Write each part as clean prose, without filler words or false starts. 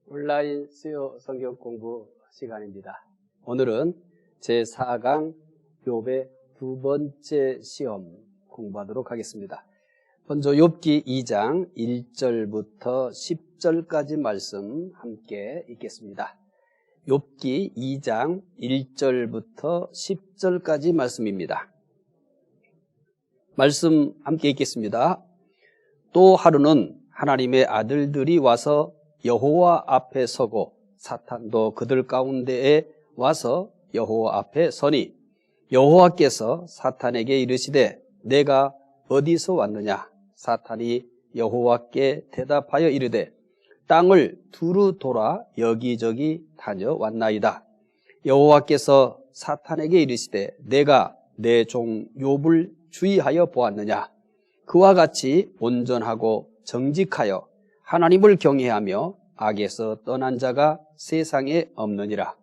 온라인 수요 성경 공부 시간입니다. 오늘은 제4강 욥의 두 번째 시험 공부하도록 하겠습니다. 먼저 욥기 2장 1절부터 10절까지 말씀 함께 읽겠습니다. 욥기 2장 1절부터 10절까지 말씀입니다. 말씀 함께 읽겠습니다. 또 하루는 하나님의 아들들이 와서 여호와 앞에 서고 사탄도 그들 가운데에 와서 여호와 앞에 서니 여호와께서 사탄에게 이르시되 내가 어디서 왔느냐? 사탄이 여호와께 대답하여 이르되 땅을 두루 돌아 여기저기 다녀왔나이다. 여호와께서 사탄에게 이르시되 내가 내 종 욥을 주의하여 보았느냐? 그와 같이 온전하고 정직하여 하나님을 경외하며 악에서 떠난 자가 세상에 없느니라.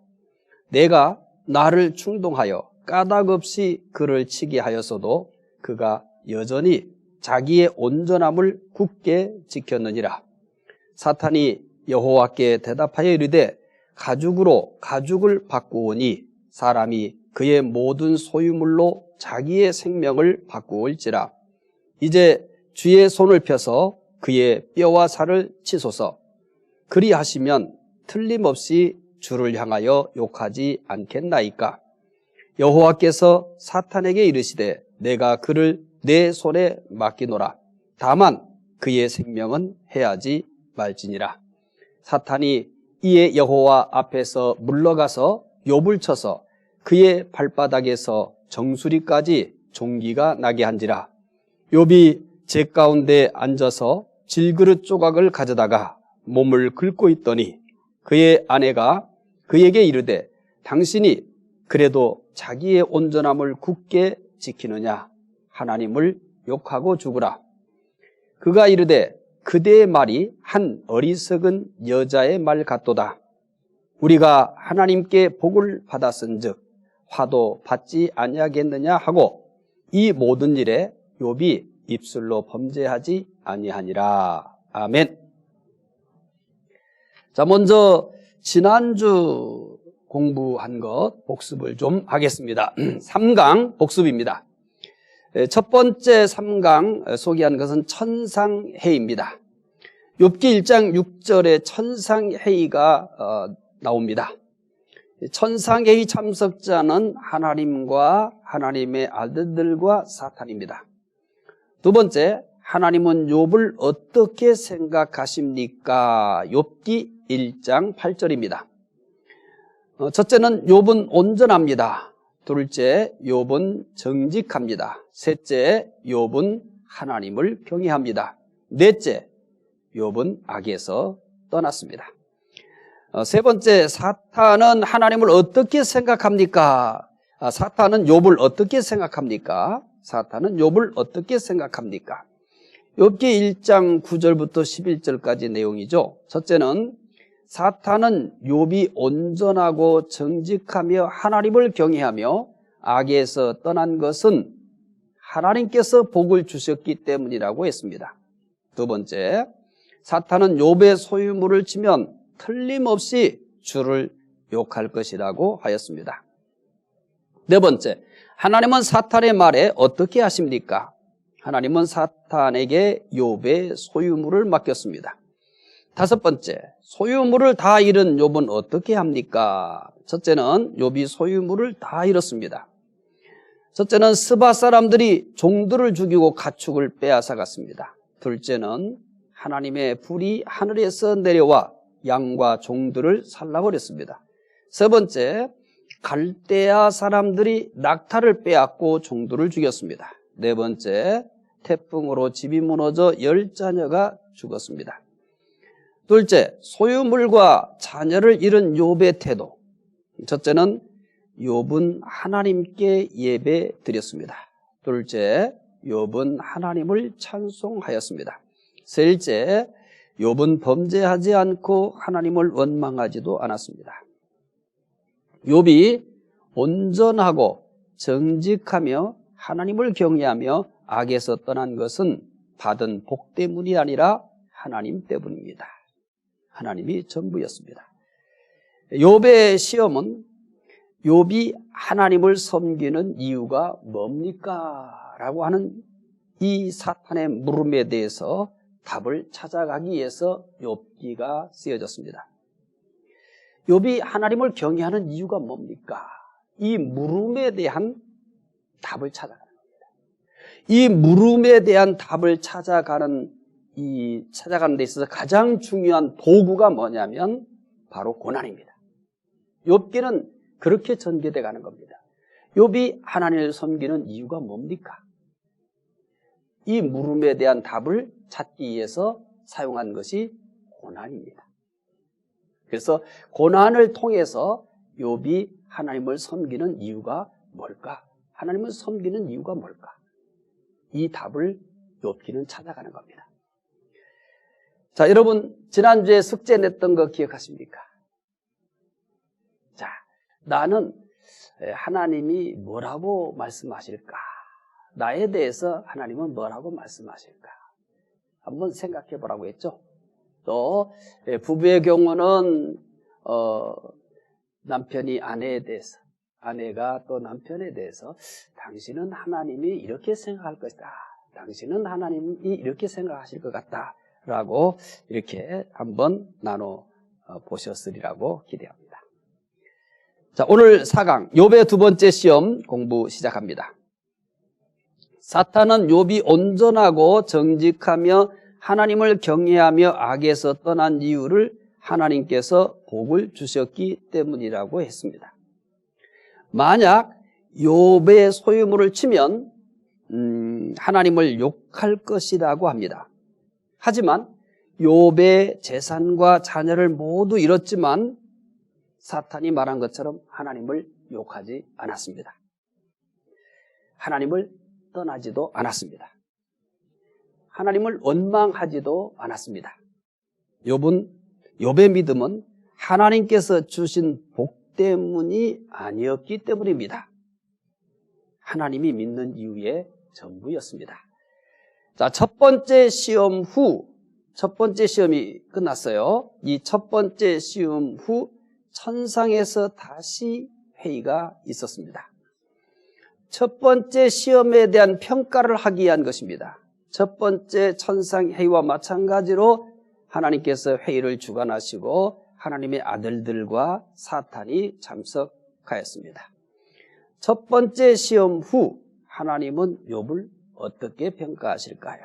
내가 나를 충동하여 까닭 없이 그를 치게 하였어도 그가 여전히 자기의 온전함을 굳게 지켰느니라. 사탄이 여호와께 대답하여 이르되 가죽으로 가죽을 바꾸오니 사람이 그의 모든 소유물로 자기의 생명을 바꾸올지라. 이제 주의 손을 펴서 그의 뼈와 살을 치소서. 그리하시면 틀림없이 주를 향하여 욕하지 않겠나이까? 여호와께서 사탄에게 이르시되 내가 그를 내 손에 맡기노라. 다만 그의 생명은 해하지 말지니라. 사탄이 이에 여호와 앞에서 물러가서 욥을 쳐서 그의 발바닥에서 정수리까지 종기가 나게 한지라. 욥이 제 가운데 앉아서 질그릇 조각을 가져다가 몸을 긁고 있더니 그의 아내가 그에게 이르되 당신이 그래도 자기의 온전함을 굳게 지키느냐? 하나님을 욕하고 죽으라. 그가 이르되 그대의 말이 한 어리석은 여자의 말 같도다. 우리가 하나님께 복을 받았은즉 화도 받지 아니하겠느냐 하고 이 모든 일에 욥이 입술로 범죄하지 아니하니라. 아멘. 자, 먼저 지난주 공부한 것 복습을 좀 하겠습니다. 3강 복습입니다. 첫 번째 3강 소개한 것은 천상회의입니다. 욥기 1장 6절에 천상회의가 나옵니다. 천상회의 참석자는 하나님과 하나님의 아들들과 사탄입니다. 두 번째, 하나님은 욥을 어떻게 생각하십니까? 욥기 1장 8절입니다. 첫째는 욥은 온전합니다. 둘째, 욥은 정직합니다. 셋째, 욥은 하나님을 경외합니다. 넷째, 욥은 악에서 떠났습니다. 세 번째, 사탄은 하나님을 어떻게 생각합니까? 사탄은 욥을 어떻게 생각합니까? 사탄은 욥을 어떻게 생각합니까? 욥기 1장 9절부터 11절까지 내용이죠. 첫째는 사탄은 욥이 온전하고 정직하며 하나님을 경외하며 악에서 떠난 것은 하나님께서 복을 주셨기 때문이라고 했습니다. 두 번째, 사탄은 욥의 소유물을 치면 틀림없이 주를 욕할 것이라고 하였습니다. 네 번째, 하나님은 사탄의 말에 어떻게 하십니까? 하나님은 사탄에게 욥의 소유물을 맡겼습니다. 다섯 번째, 소유물을 다 잃은 욥은 어떻게 합니까? 첫째는 욥이 소유물을 다 잃었습니다. 첫째는 스바 사람들이 종들을 죽이고 가축을 빼앗아갔습니다. 둘째는 하나님의 불이 하늘에서 내려와 양과 종들을 살라버렸습니다. 세 번째, 갈대아 사람들이 낙타를 빼앗고 종들을 죽였습니다. 네 번째, 태풍으로 집이 무너져 10자녀가 죽었습니다. 둘째, 소유물과 자녀를 잃은 욥의 태도. 첫째는 욥은 하나님께 예배 드렸습니다. 둘째, 욥은 하나님을 찬송하였습니다. 셋째, 욥은 범죄하지 않고 하나님을 원망하지도 않았습니다. 욥이 온전하고 정직하며 하나님을 경외하며 악에서 떠난 것은 받은 복 때문이 아니라 하나님 때문입니다. 하나님이 전부였습니다. 욥의 시험은 욥이 하나님을 섬기는 이유가 뭡니까? 라고 하는 이 사탄의 물음에 대해서 답을 찾아가기 위해서 욥기가 쓰여졌습니다. 욥이 하나님을 경외하는 이유가 뭡니까? 이 물음에 대한 답을 찾아가는 겁니다. 이 물음에 대한 답을 찾아가는 데 있어서 가장 중요한 도구가 뭐냐면 바로 고난입니다. 욥기는 그렇게 전개돼 가는 겁니다. 욥이 하나님을 섬기는 이유가 뭡니까? 이 물음에 대한 답을 찾기 위해서 사용한 것이 고난입니다. 그래서 고난을 통해서 욥이 하나님을 섬기는 이유가 뭘까? 하나님을 섬기는 이유가 뭘까? 이 답을 욥기는 찾아가는 겁니다. 자, 여러분 지난주에 숙제 냈던 거 기억하십니까? 자, 나는 하나님이 뭐라고 말씀하실까? 나에 대해서 하나님은 뭐라고 말씀하실까? 한번 생각해 보라고 했죠. 또 부부의 경우는 남편이 아내에 대해서, 아내가 또 남편에 대해서 당신은 하나님이 이렇게 생각할 것이다. 당신은 하나님이 이렇게 생각하실 것 같다. 라고 이렇게 한번 나눠 보셨으리라고 기대합니다. 자, 오늘 4강 욥의 두 번째 시험 공부 시작합니다. 사탄은 욥이 온전하고 정직하며 하나님을 경외하며 악에서 떠난 이유를 하나님께서 복을 주셨기 때문이라고 했습니다. 만약 욥의 소유물을 치면 하나님을 욕할 것이라고 합니다. 하지만 욥의 재산과 자녀를 모두 잃었지만 사탄이 말한 것처럼 하나님을 욕하지 않았습니다. 하나님을 떠나지도 않았습니다. 하나님을 원망하지도 않았습니다. 욥의 믿음은 하나님께서 주신 복 때문이 아니었기 때문입니다. 하나님이 믿는 이유의 전부였습니다. 자, 첫 번째 시험 후, 첫 번째 시험이 끝났어요. 이 첫 번째 시험 후 천상에서 다시 회의가 있었습니다. 첫 번째 시험에 대한 평가를 하기 위한 것입니다. 첫 번째 천상 회의와 마찬가지로 하나님께서 회의를 주관하시고 하나님의 아들들과 사탄이 참석하였습니다. 첫 번째 시험 후 하나님은 욥을 어떻게 평가하실까요?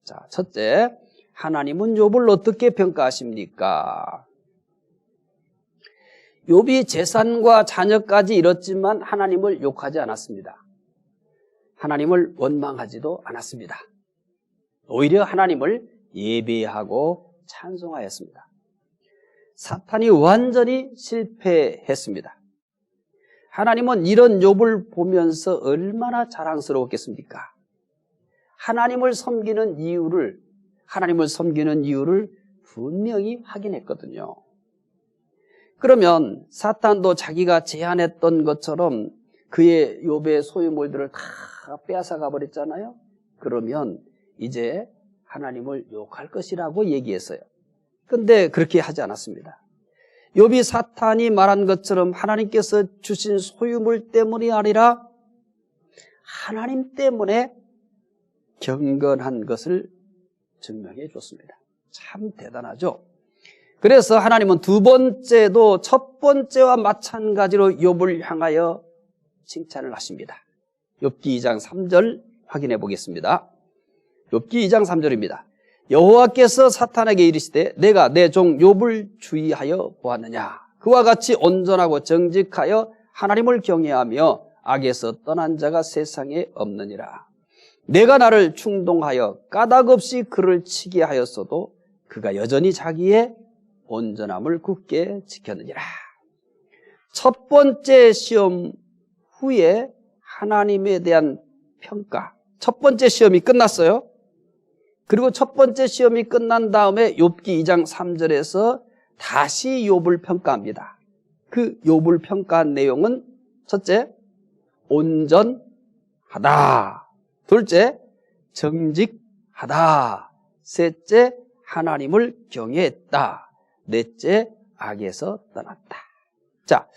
자, 첫째, 하나님은 욥을 어떻게 평가하십니까? 욥이 재산과 자녀까지 잃었지만 하나님을 욕하지 않았습니다. 하나님을 원망하지도 않았습니다. 오히려 하나님을 예배하고 찬송하였습니다. 사탄이 완전히 실패했습니다. 하나님은 이런 욥을 보면서 얼마나 자랑스러웠겠습니까? 하나님을 섬기는 이유를 분명히 확인했거든요. 그러면 사탄도 자기가 제안했던 것처럼 그의 욥의 소유물들을 다 빼앗아가 버렸잖아요. 그러면 이제 하나님을 욕할 것이라고 얘기했어요. 근데 그렇게 하지 않았습니다. 욥이 사탄이 말한 것처럼 하나님께서 주신 소유물 때문이 아니라 하나님 때문에 경건한 것을 증명해 줬습니다. 참 대단하죠? 그래서 하나님은 두 번째도 첫 번째와 마찬가지로 욥을 향하여 칭찬을 하십니다. 욥기 2장 3절 확인해 보겠습니다. 욥기 2장 3절입니다. 여호와께서 사탄에게 이르시되 내가 내 종 욥을 주의하여 보았느냐. 그와 같이 온전하고 정직하여 하나님을 경외하며 악에서 떠난 자가 세상에 없느니라. 내가 나를 충동하여 까닭없이 그를 치게 하였어도 그가 여전히 자기의 온전함을 굳게 지켰느니라. 첫 번째 시험 후에 하나님에 대한 평가. 첫 번째 시험이 끝났어요. 그리고 첫 번째 시험이 끝난 다음에 욥기 2장 3절에서 다시 욥을 평가합니다. 그 욥을 평가한 내용은 첫째, 온전하다. 둘째, 정직하다. 셋째, 하나님을 경외했다. 넷째, 악에서 떠났다. 자,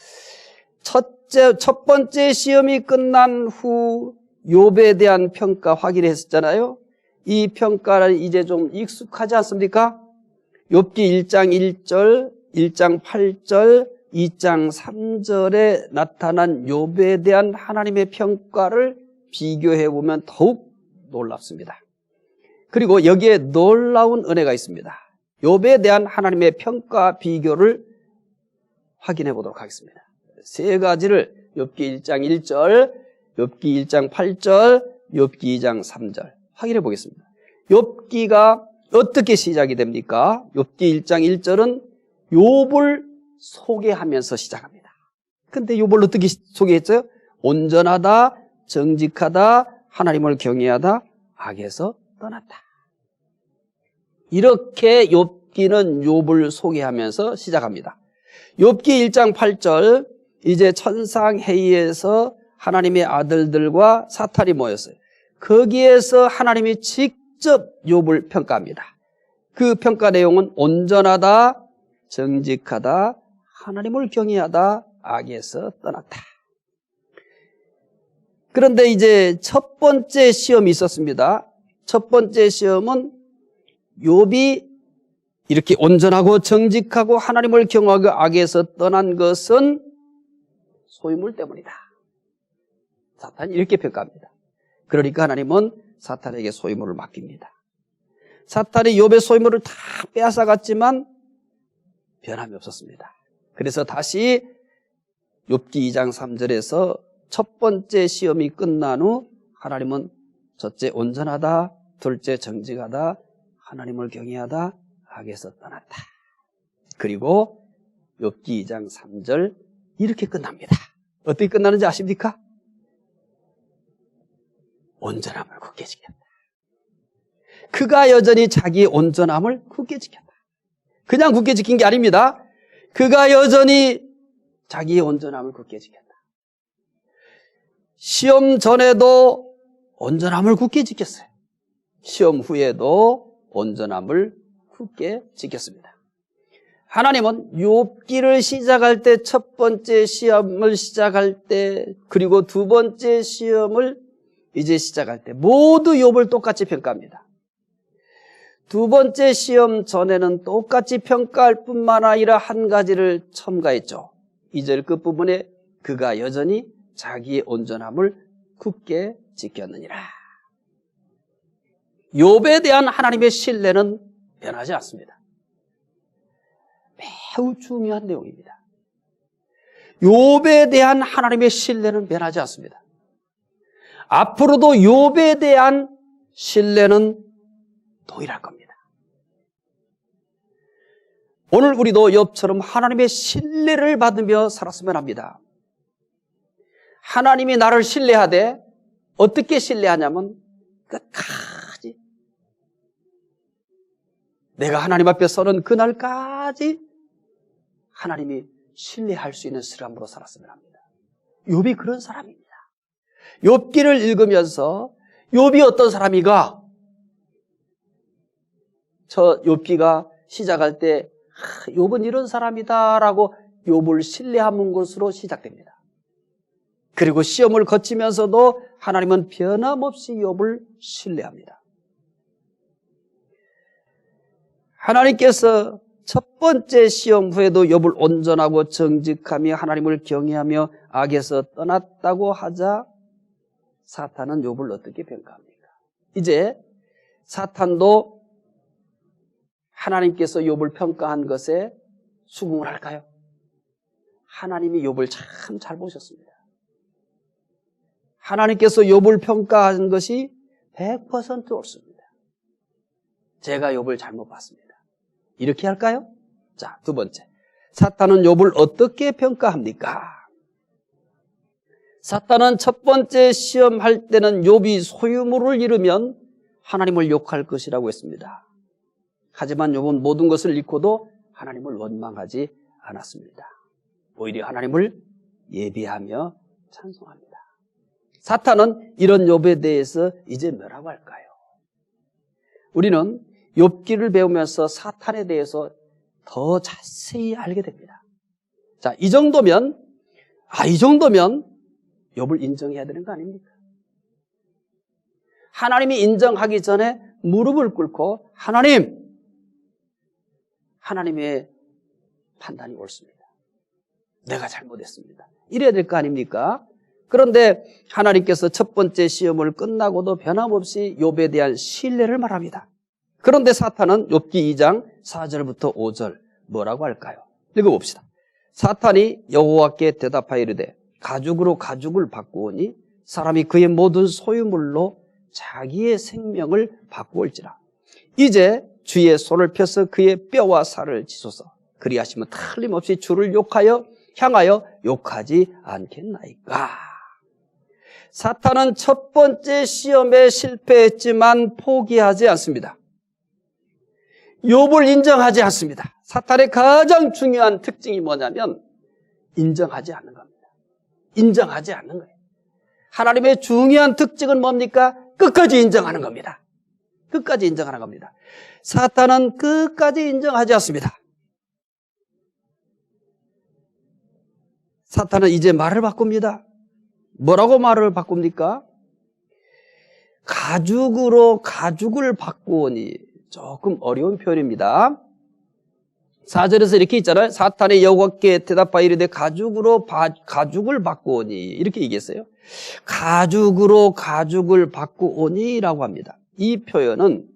첫 번째 시험이 끝난 후 욥에 대한 평가 확인했었잖아요. 이 평가는 이제 좀 익숙하지 않습니까? 욥기 1장 1절, 1장 8절, 2장 3절에 나타난 욥에 대한 하나님의 평가를 비교해 보면 더욱 놀랍습니다. 그리고 여기에 놀라운 은혜가 있습니다. 욥에 대한 하나님의 평가 비교를 확인해 보도록 하겠습니다. 세 가지를 욥기 1장 1절, 욥기 1장 8절, 욥기 2장 3절 확인해 보겠습니다. 욥기가 어떻게 시작이 됩니까? 욥기 1장 1절은 욥을 소개하면서 시작합니다. 근데 욥을 어떻게 소개했어요? 온전하다, 정직하다, 하나님을 경외하다, 악에서 떠났다. 이렇게 욥기는 욥을 소개하면서 시작합니다. 욥기 1장 8절, 이제 천상회의에서 하나님의 아들들과 사탄이 모였어요. 거기에서 하나님이 직접 욥을 평가합니다. 그 평가 내용은 온전하다, 정직하다, 하나님을 경외하다, 악에서 떠났다. 그런데 이제 첫 번째 시험이 있었습니다. 첫 번째 시험은 욥이 이렇게 온전하고 정직하고 하나님을 경외하고 악에서 떠난 것은 소유물 때문이다. 사탄이 이렇게 평가합니다. 그러니까 하나님은 사탄에게 소유물을 맡깁니다. 사탄이 욥의 소유물을 다 빼앗아갔지만 변함이 없었습니다. 그래서 다시 욥기 2장 3절에서 첫 번째 시험이 끝난 후 하나님은 첫째 온전하다, 둘째 정직하다, 하나님을 경외하다, 악에서 떠났다. 그리고 욥기 2장 3절 이렇게 끝납니다. 어떻게 끝나는지 아십니까? 온전함을 굳게 지켰다. 그가 여전히 자기의 온전함을 굳게 지켰다. 그냥 굳게 지킨 게 아닙니다. 그가 여전히 자기의 온전함을 굳게 지켰다. 시험 전에도 온전함을 굳게 지켰어요. 시험 후에도 온전함을 굳게 지켰습니다. 하나님은 욥기를 시작할 때, 첫 번째 시험을 시작할 때, 그리고 두 번째 시험을 이제 시작할 때 모두 욥을 똑같이 평가합니다. 두 번째 시험 전에는 똑같이 평가할 뿐만 아니라 한 가지를 첨가했죠. 2절 끝부분에 그가 여전히 자기의 온전함을 굳게 지켰느니라. 욥에 대한 하나님의 신뢰는 변하지 않습니다. 매우 중요한 내용입니다. 욥에 대한 하나님의 신뢰는 변하지 않습니다. 앞으로도 욥에 대한 신뢰는 동일할 겁니다. 오늘 우리도 욥처럼 하나님의 신뢰를 받으며 살았으면 합니다. 하나님이 나를 신뢰하되 어떻게 신뢰하냐면 끝까지 내가 하나님 앞에 서는 그날까지 하나님이 신뢰할 수 있는 사람으로 살았으면 합니다. 욥이 그런 사람입니다. 욥기를 읽으면서 욥이 어떤 사람이가? 저 욥기가 시작할 때 욥은 이런 사람이다라고 욥을 신뢰하는 것으로 시작됩니다. 그리고 시험을 거치면서도 하나님은 변함없이 욥을 신뢰합니다. 하나님께서 첫 번째 시험 후에도 욥을 온전하고 정직하며 하나님을 경외하며 악에서 떠났다고 하자 사탄은 욥을 어떻게 평가합니까? 이제 사탄도 하나님께서 욥을 평가한 것에 수긍을 할까요? 하나님이 욥을 참 잘 보셨습니다. 하나님께서 욥을 평가한 것이 100% 옳습니다. 제가 욥을 잘못 봤습니다. 이렇게 할까요? 자, 두 번째. 사탄은 욥을 어떻게 평가합니까? 사탄은 첫 번째 시험할 때는 욥이 소유물을 잃으면 하나님을 욕할 것이라고 했습니다. 하지만 욥은 모든 것을 잃고도 하나님을 원망하지 않았습니다. 오히려 하나님을 예배하며 찬송합니다. 사탄은 이런 욥에 대해서 이제 뭐라고 할까요? 우리는 욥기를 배우면서 사탄에 대해서 더 자세히 알게 됩니다. 자, 이 정도면 욥을 인정해야 되는 거 아닙니까? 하나님이 인정하기 전에 무릎을 꿇고 하나님의 판단이 옳습니다. 내가 잘못했습니다. 이래야 될 거 아닙니까? 그런데 하나님께서 첫 번째 시험을 끝나고도 변함없이 욥에 대한 신뢰를 말합니다. 그런데 사탄은 욥기 2장 4절부터 5절 뭐라고 할까요? 읽어봅시다. 사탄이 여호와께 대답하여 이르되 가죽으로 가죽을 바꾸오니 사람이 그의 모든 소유물로 자기의 생명을 바꾸올지라. 이제 주의 손을 펴서 그의 뼈와 살을 치소서. 그리하시면 틀림없이 주를 향하여 욕하지 않겠나이까. 사탄은 첫 번째 시험에 실패했지만 포기하지 않습니다. 욥을 인정하지 않습니다. 사탄의 가장 중요한 특징이 뭐냐면 인정하지 않는 겁니다. 인정하지 않는 거예요. 하나님의 중요한 특징은 뭡니까? 끝까지 인정하는 겁니다. 끝까지 인정하는 겁니다. 사탄은 끝까지 인정하지 않습니다. 사탄은 이제 말을 바꿉니다. 뭐라고 말을 바꿉니까? 가죽으로 가죽을 바꾸오니. 조금 어려운 표현입니다. 4절에서 이렇게 있잖아요. 사탄의 여호와께 대답하여 이르되 가죽으로 가죽을 바꾸오니. 이렇게 얘기했어요. 가죽으로 가죽을 바꾸오니라고 합니다. 이 표현은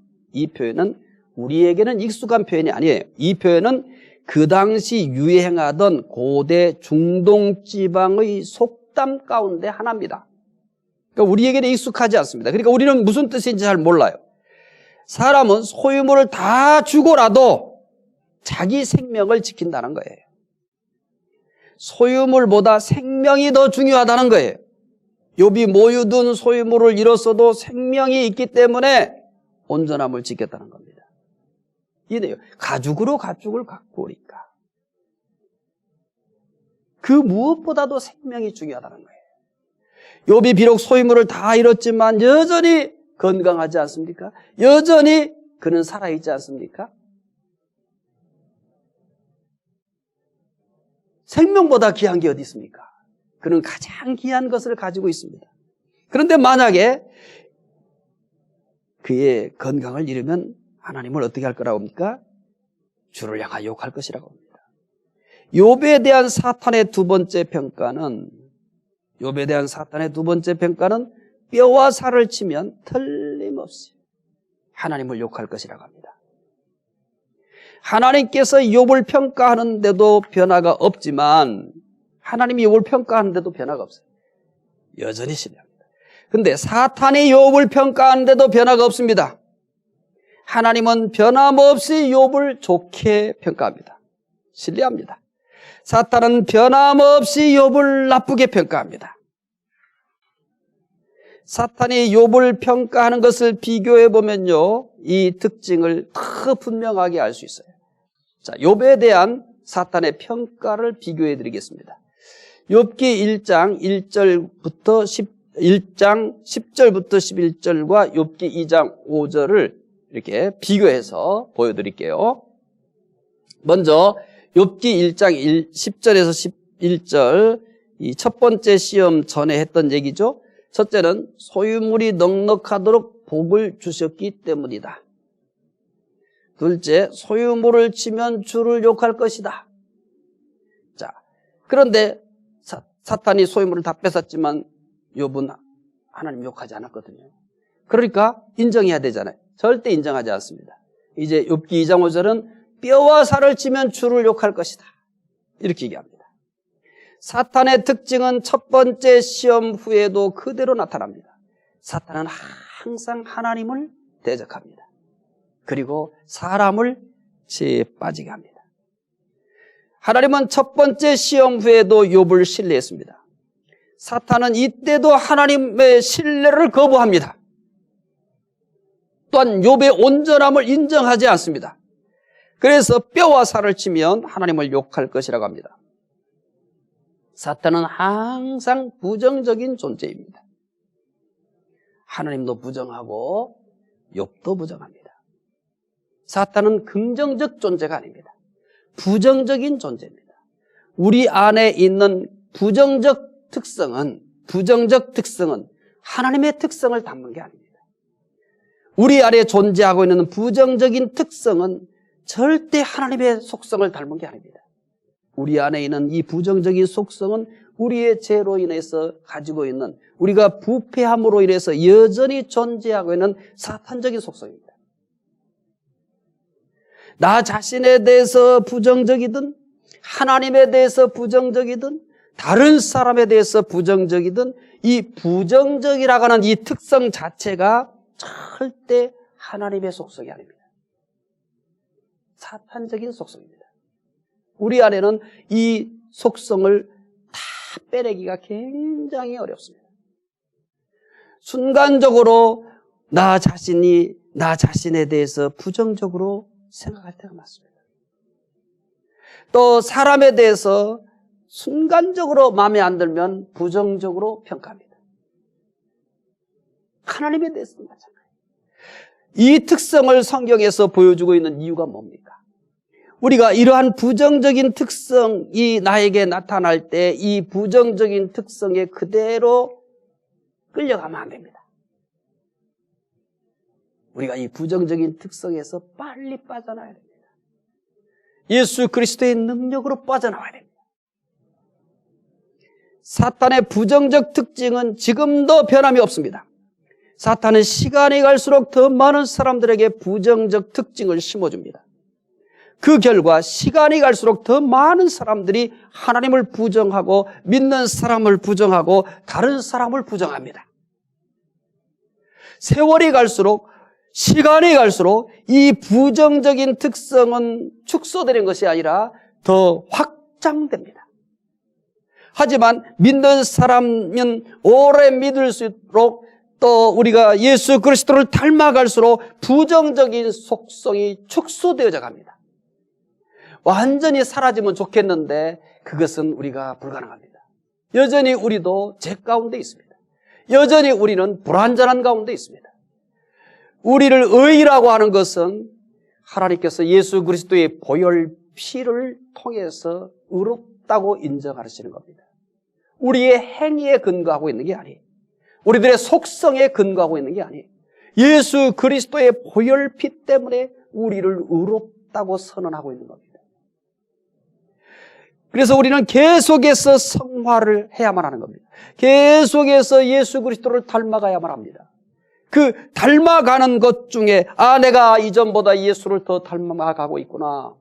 우리에게는 익숙한 표현이 아니에요. 이 표현은 그 당시 유행하던 고대 중동 지방의 속담 가운데 하나입니다. 그러니까 우리에게는 익숙하지 않습니다. 그러니까 우리는 무슨 뜻인지 잘 몰라요. 사람은 소유물을 다 주고라도 자기 생명을 지킨다는 거예요. 소유물보다 생명이 더 중요하다는 거예요. 욥이 모유든 소유물을 잃었어도 생명이 있기 때문에 온전함을 지켰다는 겁니다. 이래요. 가죽으로 가죽을 갖고 오니까. 그 무엇보다도 생명이 중요하다는 거예요. 욥이 비록 소유물을 다 잃었지만 여전히 건강하지 않습니까? 여전히 그는 살아있지 않습니까? 생명보다 귀한 게 어디 있습니까? 그는 가장 귀한 것을 가지고 있습니다. 그런데 만약에 그의 건강을 잃으면 하나님을 어떻게 할 거라고 합니까? 주를 향하여 욕할 것이라고 합니다. 욥에 대한 사탄의 두 번째 평가는 뼈와 살을 치면 틀림없이 하나님을 욕할 것이라고 합니다. 하나님께서 욥을 평가하는데도 변화가 없지만 하나님이 욥을 평가하는데도 변화가 없어요. 여전히 신뢰합니다. 그런데 사탄이 욥을 평가하는데도 변화가 없습니다. 하나님은 변함없이 욥을 좋게 평가합니다. 신뢰합니다. 사탄은 변함없이 욥을 나쁘게 평가합니다. 사탄이 욥을 평가하는 것을 비교해 보면요, 이 특징을 더 분명하게 알 수 있어요. 자, 욥에 대한 사탄의 평가를 비교해 드리겠습니다. 욥기 1장 10절부터 11절과 욥기 2장 5절을 이렇게 비교해서 보여드릴게요. 먼저 욥기 1장 10절에서 11절, 이 첫 번째 시험 전에 했던 얘기죠. 첫째는 소유물이 넉넉하도록 복을 주셨기 때문이다. 둘째, 소유물을 치면 주를 욕할 것이다. 자, 그런데 사탄이 소유물을 다 뺏었지만 욥은 하나님 욕하지 않았거든요. 그러니까 인정해야 되잖아요. 절대 인정하지 않습니다. 이제 욥기 2장 5절은 뼈와 살을 치면 주를 욕할 것이다. 이렇게 얘기합니다. 사탄의 특징은 첫 번째 시험 후에도 그대로 나타납니다. 사탄은 항상 하나님을 대적합니다. 그리고 사람을 죄에 빠지게 합니다. 하나님은 첫 번째 시험 후에도 욥을 신뢰했습니다. 사탄은 이때도 하나님의 신뢰를 거부합니다. 또한 욥의 온전함을 인정하지 않습니다. 그래서 뼈와 살을 치면 하나님을 욕할 것이라고 합니다. 사탄은 항상 부정적인 존재입니다. 하나님도 부정하고 욥도 부정합니다. 사탄은 긍정적 존재가 아닙니다. 부정적인 존재입니다. 우리 안에 있는 부정적 특성은 하나님의 특성을 담는 게 아닙니다. 우리 안에 존재하고 있는 부정적인 특성은 절대 하나님의 속성을 닮은 게 아닙니다. 우리 안에 있는 이 부정적인 속성은 우리의 죄로 인해서 가지고 있는, 우리가 부패함으로 인해서 여전히 존재하고 있는 사탄적인 속성입니다. 나 자신에 대해서 부정적이든 하나님에 대해서 부정적이든 다른 사람에 대해서 부정적이든 이 부정적이라고 하는 이 특성 자체가 절대 하나님의 속성이 아닙니다. 사탄적인 속성입니다. 우리 안에는 이 속성을 다 빼내기가 굉장히 어렵습니다. 순간적으로 나 자신에 대해서 부정적으로 생각할 때가 많습니다. 또 사람에 대해서 순간적으로 마음에 안 들면 부정적으로 평가합니다. 하나님에 대해서도 마찬가지예요. 이 특성을 성경에서 보여주고 있는 이유가 뭡니까? 우리가 이러한 부정적인 특성이 나에게 나타날 때 이 부정적인 특성에 그대로 끌려가면 안 됩니다. 우리가 이 부정적인 특성에서 빨리 빠져나와야 됩니다. 예수 그리스도의 능력으로 빠져나와야 됩니다. 사탄의 부정적 특징은 지금도 변함이 없습니다. 사탄은 시간이 갈수록 더 많은 사람들에게 부정적 특징을 심어줍니다. 그 결과 시간이 갈수록 더 많은 사람들이 하나님을 부정하고 믿는 사람을 부정하고 다른 사람을 부정합니다. 세월이 갈수록 시간이 갈수록 이 부정적인 특성은 축소되는 것이 아니라 더 확장됩니다. 하지만 믿는 사람은 오래 믿을수록 또 우리가 예수 그리스도를 닮아갈수록 부정적인 속성이 축소되어져 갑니다. 완전히 사라지면 좋겠는데 그것은 우리가 불가능합니다. 여전히 우리도 죄 가운데 있습니다. 여전히 우리는 불완전한 가운데 있습니다. 우리를 의라고 하는 것은 하나님께서 예수 그리스도의 보혈 피를 통해서 의롭다고 인정하시는 겁니다. 우리의 행위에 근거하고 있는 게 아니에요. 우리들의 속성에 근거하고 있는 게 아니에요. 예수 그리스도의 보혈 피 때문에 우리를 의롭다고 선언하고 있는 겁니다. 그래서 우리는 계속해서 성화를 해야만 하는 겁니다. 계속해서 예수 그리스도를 닮아가야만 합니다. 그 닮아가는 것 중에 내가 이전보다 예수를 더 닮아가고 있구나.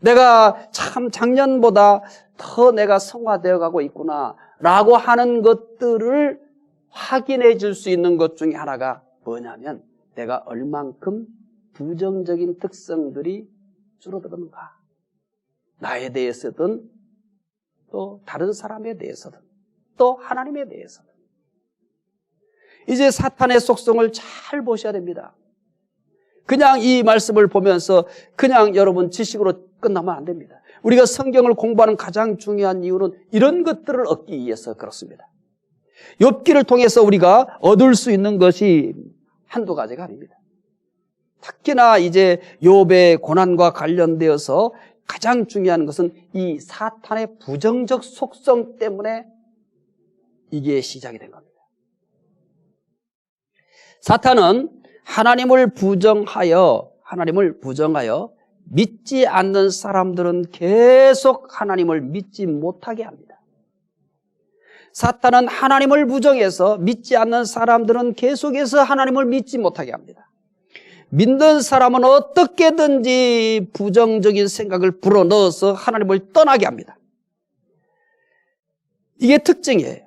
내가 참 작년보다 더 내가 성화되어 가고 있구나 라고 하는 것들을 확인해 줄 수 있는 것 중에 하나가 뭐냐면 내가 얼만큼 부정적인 특성들이 줄어들었는가. 나에 대해서든 또 다른 사람에 대해서든 또 하나님에 대해서든. 이제 사탄의 속성을 잘 보셔야 됩니다. 그냥 이 말씀을 보면서 그냥 여러분 지식으로 끝나면 안 됩니다. 우리가 성경을 공부하는 가장 중요한 이유는 이런 것들을 얻기 위해서 그렇습니다. 욥기를 통해서 우리가 얻을 수 있는 것이 한두 가지가 아닙니다. 특히나 이제 욥의 고난과 관련되어서 가장 중요한 것은 이 사탄의 부정적 속성 때문에 이게 시작이 된 겁니다. 사탄은 하나님을 부정하여 믿지 않는 사람들은 계속 하나님을 믿지 못하게 합니다. 사탄은 하나님을 부정해서 믿지 않는 사람들은 계속해서 하나님을 믿지 못하게 합니다. 믿는 사람은 어떻게든지 부정적인 생각을 불어넣어서 하나님을 떠나게 합니다. 이게 특징이에요.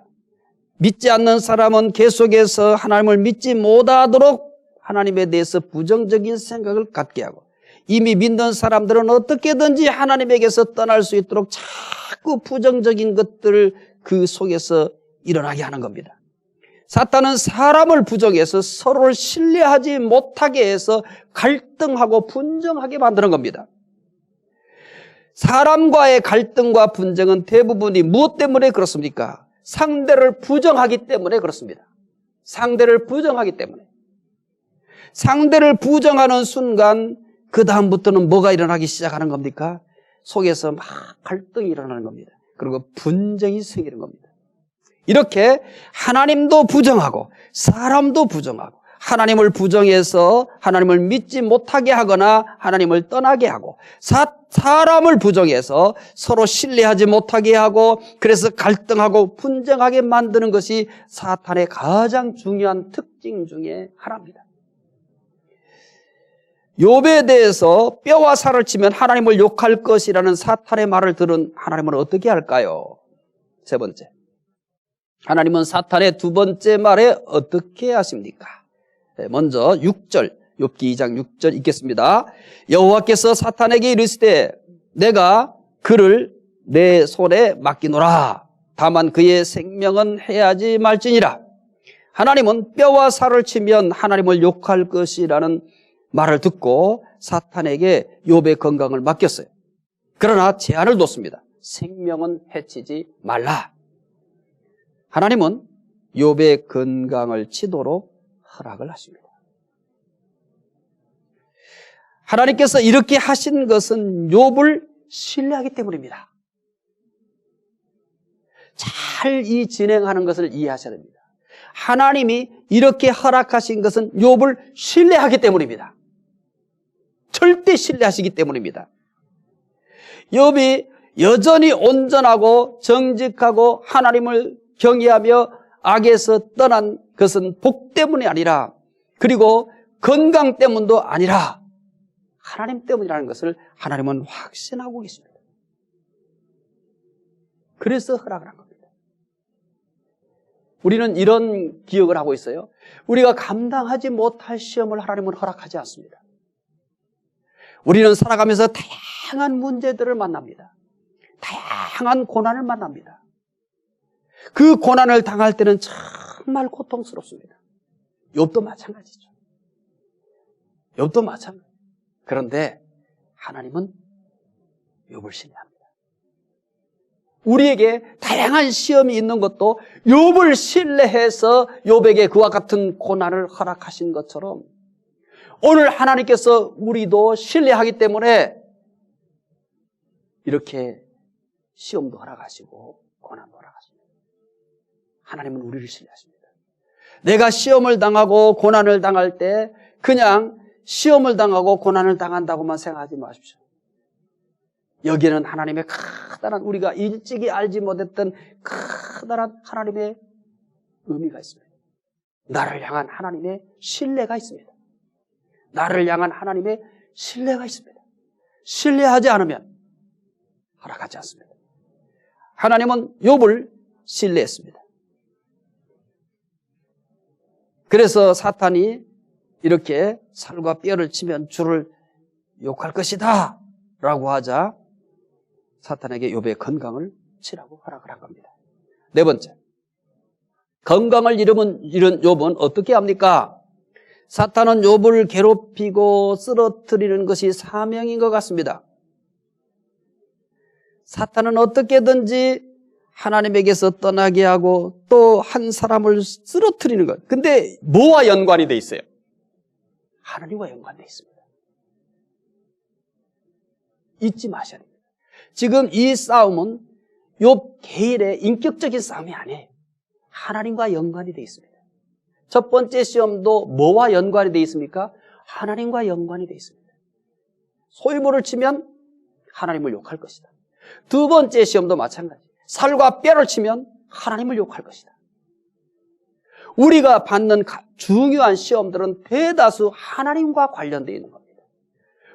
믿지 않는 사람은 계속해서 하나님을 믿지 못하도록 하나님에 대해서 부정적인 생각을 갖게 하고, 이미 믿는 사람들은 어떻게든지 하나님에게서 떠날 수 있도록 자꾸 부정적인 것들을 그 속에서 일어나게 하는 겁니다. 사탄은 사람을 부정해서 서로를 신뢰하지 못하게 해서 갈등하고 분쟁하게 만드는 겁니다. 사람과의 갈등과 분쟁은 대부분이 무엇 때문에 그렇습니까? 상대를 부정하기 때문에 그렇습니다. 상대를 부정하기 때문에. 상대를 부정하는 순간 그 다음부터는 뭐가 일어나기 시작하는 겁니까? 속에서 막 갈등이 일어나는 겁니다. 그리고 분쟁이 생기는 겁니다. 이렇게 하나님도 부정하고 사람도 부정하고 하나님을 부정해서 하나님을 믿지 못하게 하거나 하나님을 떠나게 하고 사람을 부정해서 서로 신뢰하지 못하게 하고 그래서 갈등하고 분쟁하게 만드는 것이 사탄의 가장 중요한 특징 중에 하나입니다. 욥에 대해서 뼈와 살을 치면 하나님을 욕할 것이라는 사탄의 말을 들은 하나님은 어떻게 할까요? 세 번째, 하나님은 사탄의 두 번째 말에 어떻게 하십니까? 먼저 6절, 욥기 2장 6절 읽겠습니다. 여호와께서 사탄에게 이르시되 내가 그를 내 손에 맡기노라. 다만 그의 생명은 해하지 말지니라. 하나님은 뼈와 살을 치면 하나님을 욕할 것이라는 말을 듣고 사탄에게 욥의 건강을 맡겼어요. 그러나 제한을 뒀습니다. 생명은 해치지 말라. 하나님은 욥의 건강을 치도록 허락을 하십니다. 하나님께서 이렇게 하신 것은 욥을 신뢰하기 때문입니다. 잘 이 진행하는 것을 이해하셔야 됩니다. 하나님이 이렇게 허락하신 것은 욥을 신뢰하기 때문입니다. 절대 신뢰하시기 때문입니다. 욥이 여전히 온전하고 정직하고 하나님을 경외하며 악에서 떠난 것은 복 때문이 아니라 그리고 건강 때문도 아니라 하나님 때문이라는 것을 하나님은 확신하고 계십니다. 그래서 허락을 한 겁니다. 우리는 이런 기억을 하고 있어요. 우리가 감당하지 못할 시험을 하나님은 허락하지 않습니다. 우리는 살아가면서 다양한 문제들을 만납니다. 다양한 고난을 만납니다. 그 고난을 당할 때는 정말 고통스럽습니다. 욥도 마찬가지죠. 욥도 마찬가지. 그런데 하나님은 욥을 신뢰합니다. 우리에게 다양한 시험이 있는 것도 욥을 신뢰해서 욥에게 그와 같은 고난을 허락하신 것처럼 오늘 하나님께서 우리도 신뢰하기 때문에 이렇게 시험도 허락하시고 고난도 허락하십니다. 하나님은 우리를 신뢰하십니다. 내가 시험을 당하고 고난을 당할 때 그냥 시험을 당하고 고난을 당한다고만 생각하지 마십시오. 여기에는 하나님의 커다란 우리가 일찍이 알지 못했던 커다란 하나님의 의미가 있습니다. 나를 향한 하나님의 신뢰가 있습니다. 나를 향한 하나님의 신뢰가 있습니다. 신뢰하지 않으면 허락하지 않습니다. 하나님은 욥을 신뢰했습니다. 그래서 사탄이 이렇게 살과 뼈를 치면 주를 욕할 것이다 라고 하자 사탄에게 욥의 건강을 치라고 허락을 한 겁니다. 네 번째, 건강을 잃은 욥은 어떻게 합니까? 사탄은 욥을 괴롭히고 쓰러뜨리는 것이 사명인 것 같습니다. 사탄은 어떻게든지 하나님에게서 떠나게 하고 또 한 사람을 쓰러뜨리는 것. 근데 뭐와 연관이 돼 있어요? 하나님과 연관되어 있습니다. 잊지 마셔야 됩니다. 지금 이 싸움은 욥 개인의 인격적인 싸움이 아니에요. 하나님과 연관이 되어 있습니다. 첫 번째 시험도 뭐와 연관이 되어 있습니까? 하나님과 연관이 되어 있습니다. 소유물을 치면 하나님을 욕할 것이다. 두 번째 시험도 마찬가지. 살과 뼈를 치면 하나님을 욕할 것이다. 우리가 받는 중요한 시험들은 대다수 하나님과 관련되어 있는 겁니다.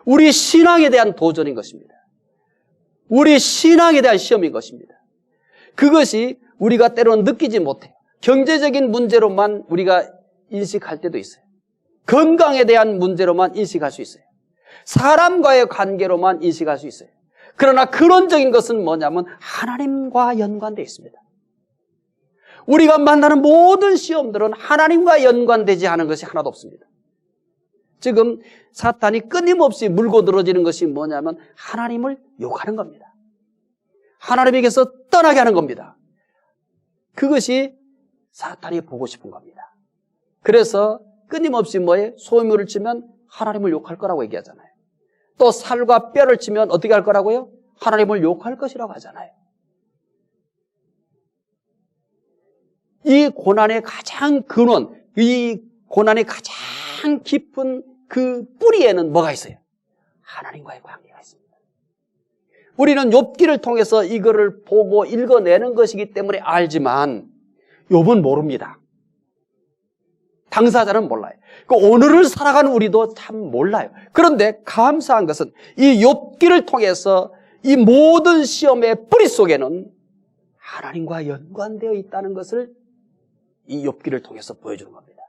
우리 신앙에 대한 도전인 것입니다. 우리 신앙에 대한 시험인 것입니다. 그것이 우리가 때로는 느끼지 못해요. 경제적인 문제로만 우리가 인식할 때도 있어요. 건강에 대한 문제로만 인식할 수 있어요. 사람과의 관계로만 인식할 수 있어요. 그러나 근원적인 것은 뭐냐면 하나님과 연관되어 있습니다. 우리가 만나는 모든 시험들은 하나님과 연관되지 않은 것이 하나도 없습니다. 지금 사탄이 끊임없이 물고 늘어지는 것이 뭐냐면 하나님을 욕하는 겁니다. 하나님에게서 떠나게 하는 겁니다. 그것이 사탄이 보고 싶은 겁니다. 그래서 끊임없이 뭐에 소유물을 치면 하나님을 욕할 거라고 얘기하잖아요. 또 살과 뼈를 치면 어떻게 할 거라고요? 하나님을 욕할 것이라고 하잖아요. 이 고난의 가장 근원, 이 고난의 가장 깊은 그 뿌리에는 뭐가 있어요? 하나님과의 관계가 있습니다. 우리는 욥기를 통해서 이거를 보고 읽어내는 것이기 때문에 알지만 욥은 모릅니다. 당사자는 몰라요. 오늘을 살아가는 우리도 참 몰라요. 그런데 감사한 것은 이 욥기를 통해서 이 모든 시험의 뿌리 속에는 하나님과 연관되어 있다는 것을 이 욥기를 통해서 보여주는 겁니다.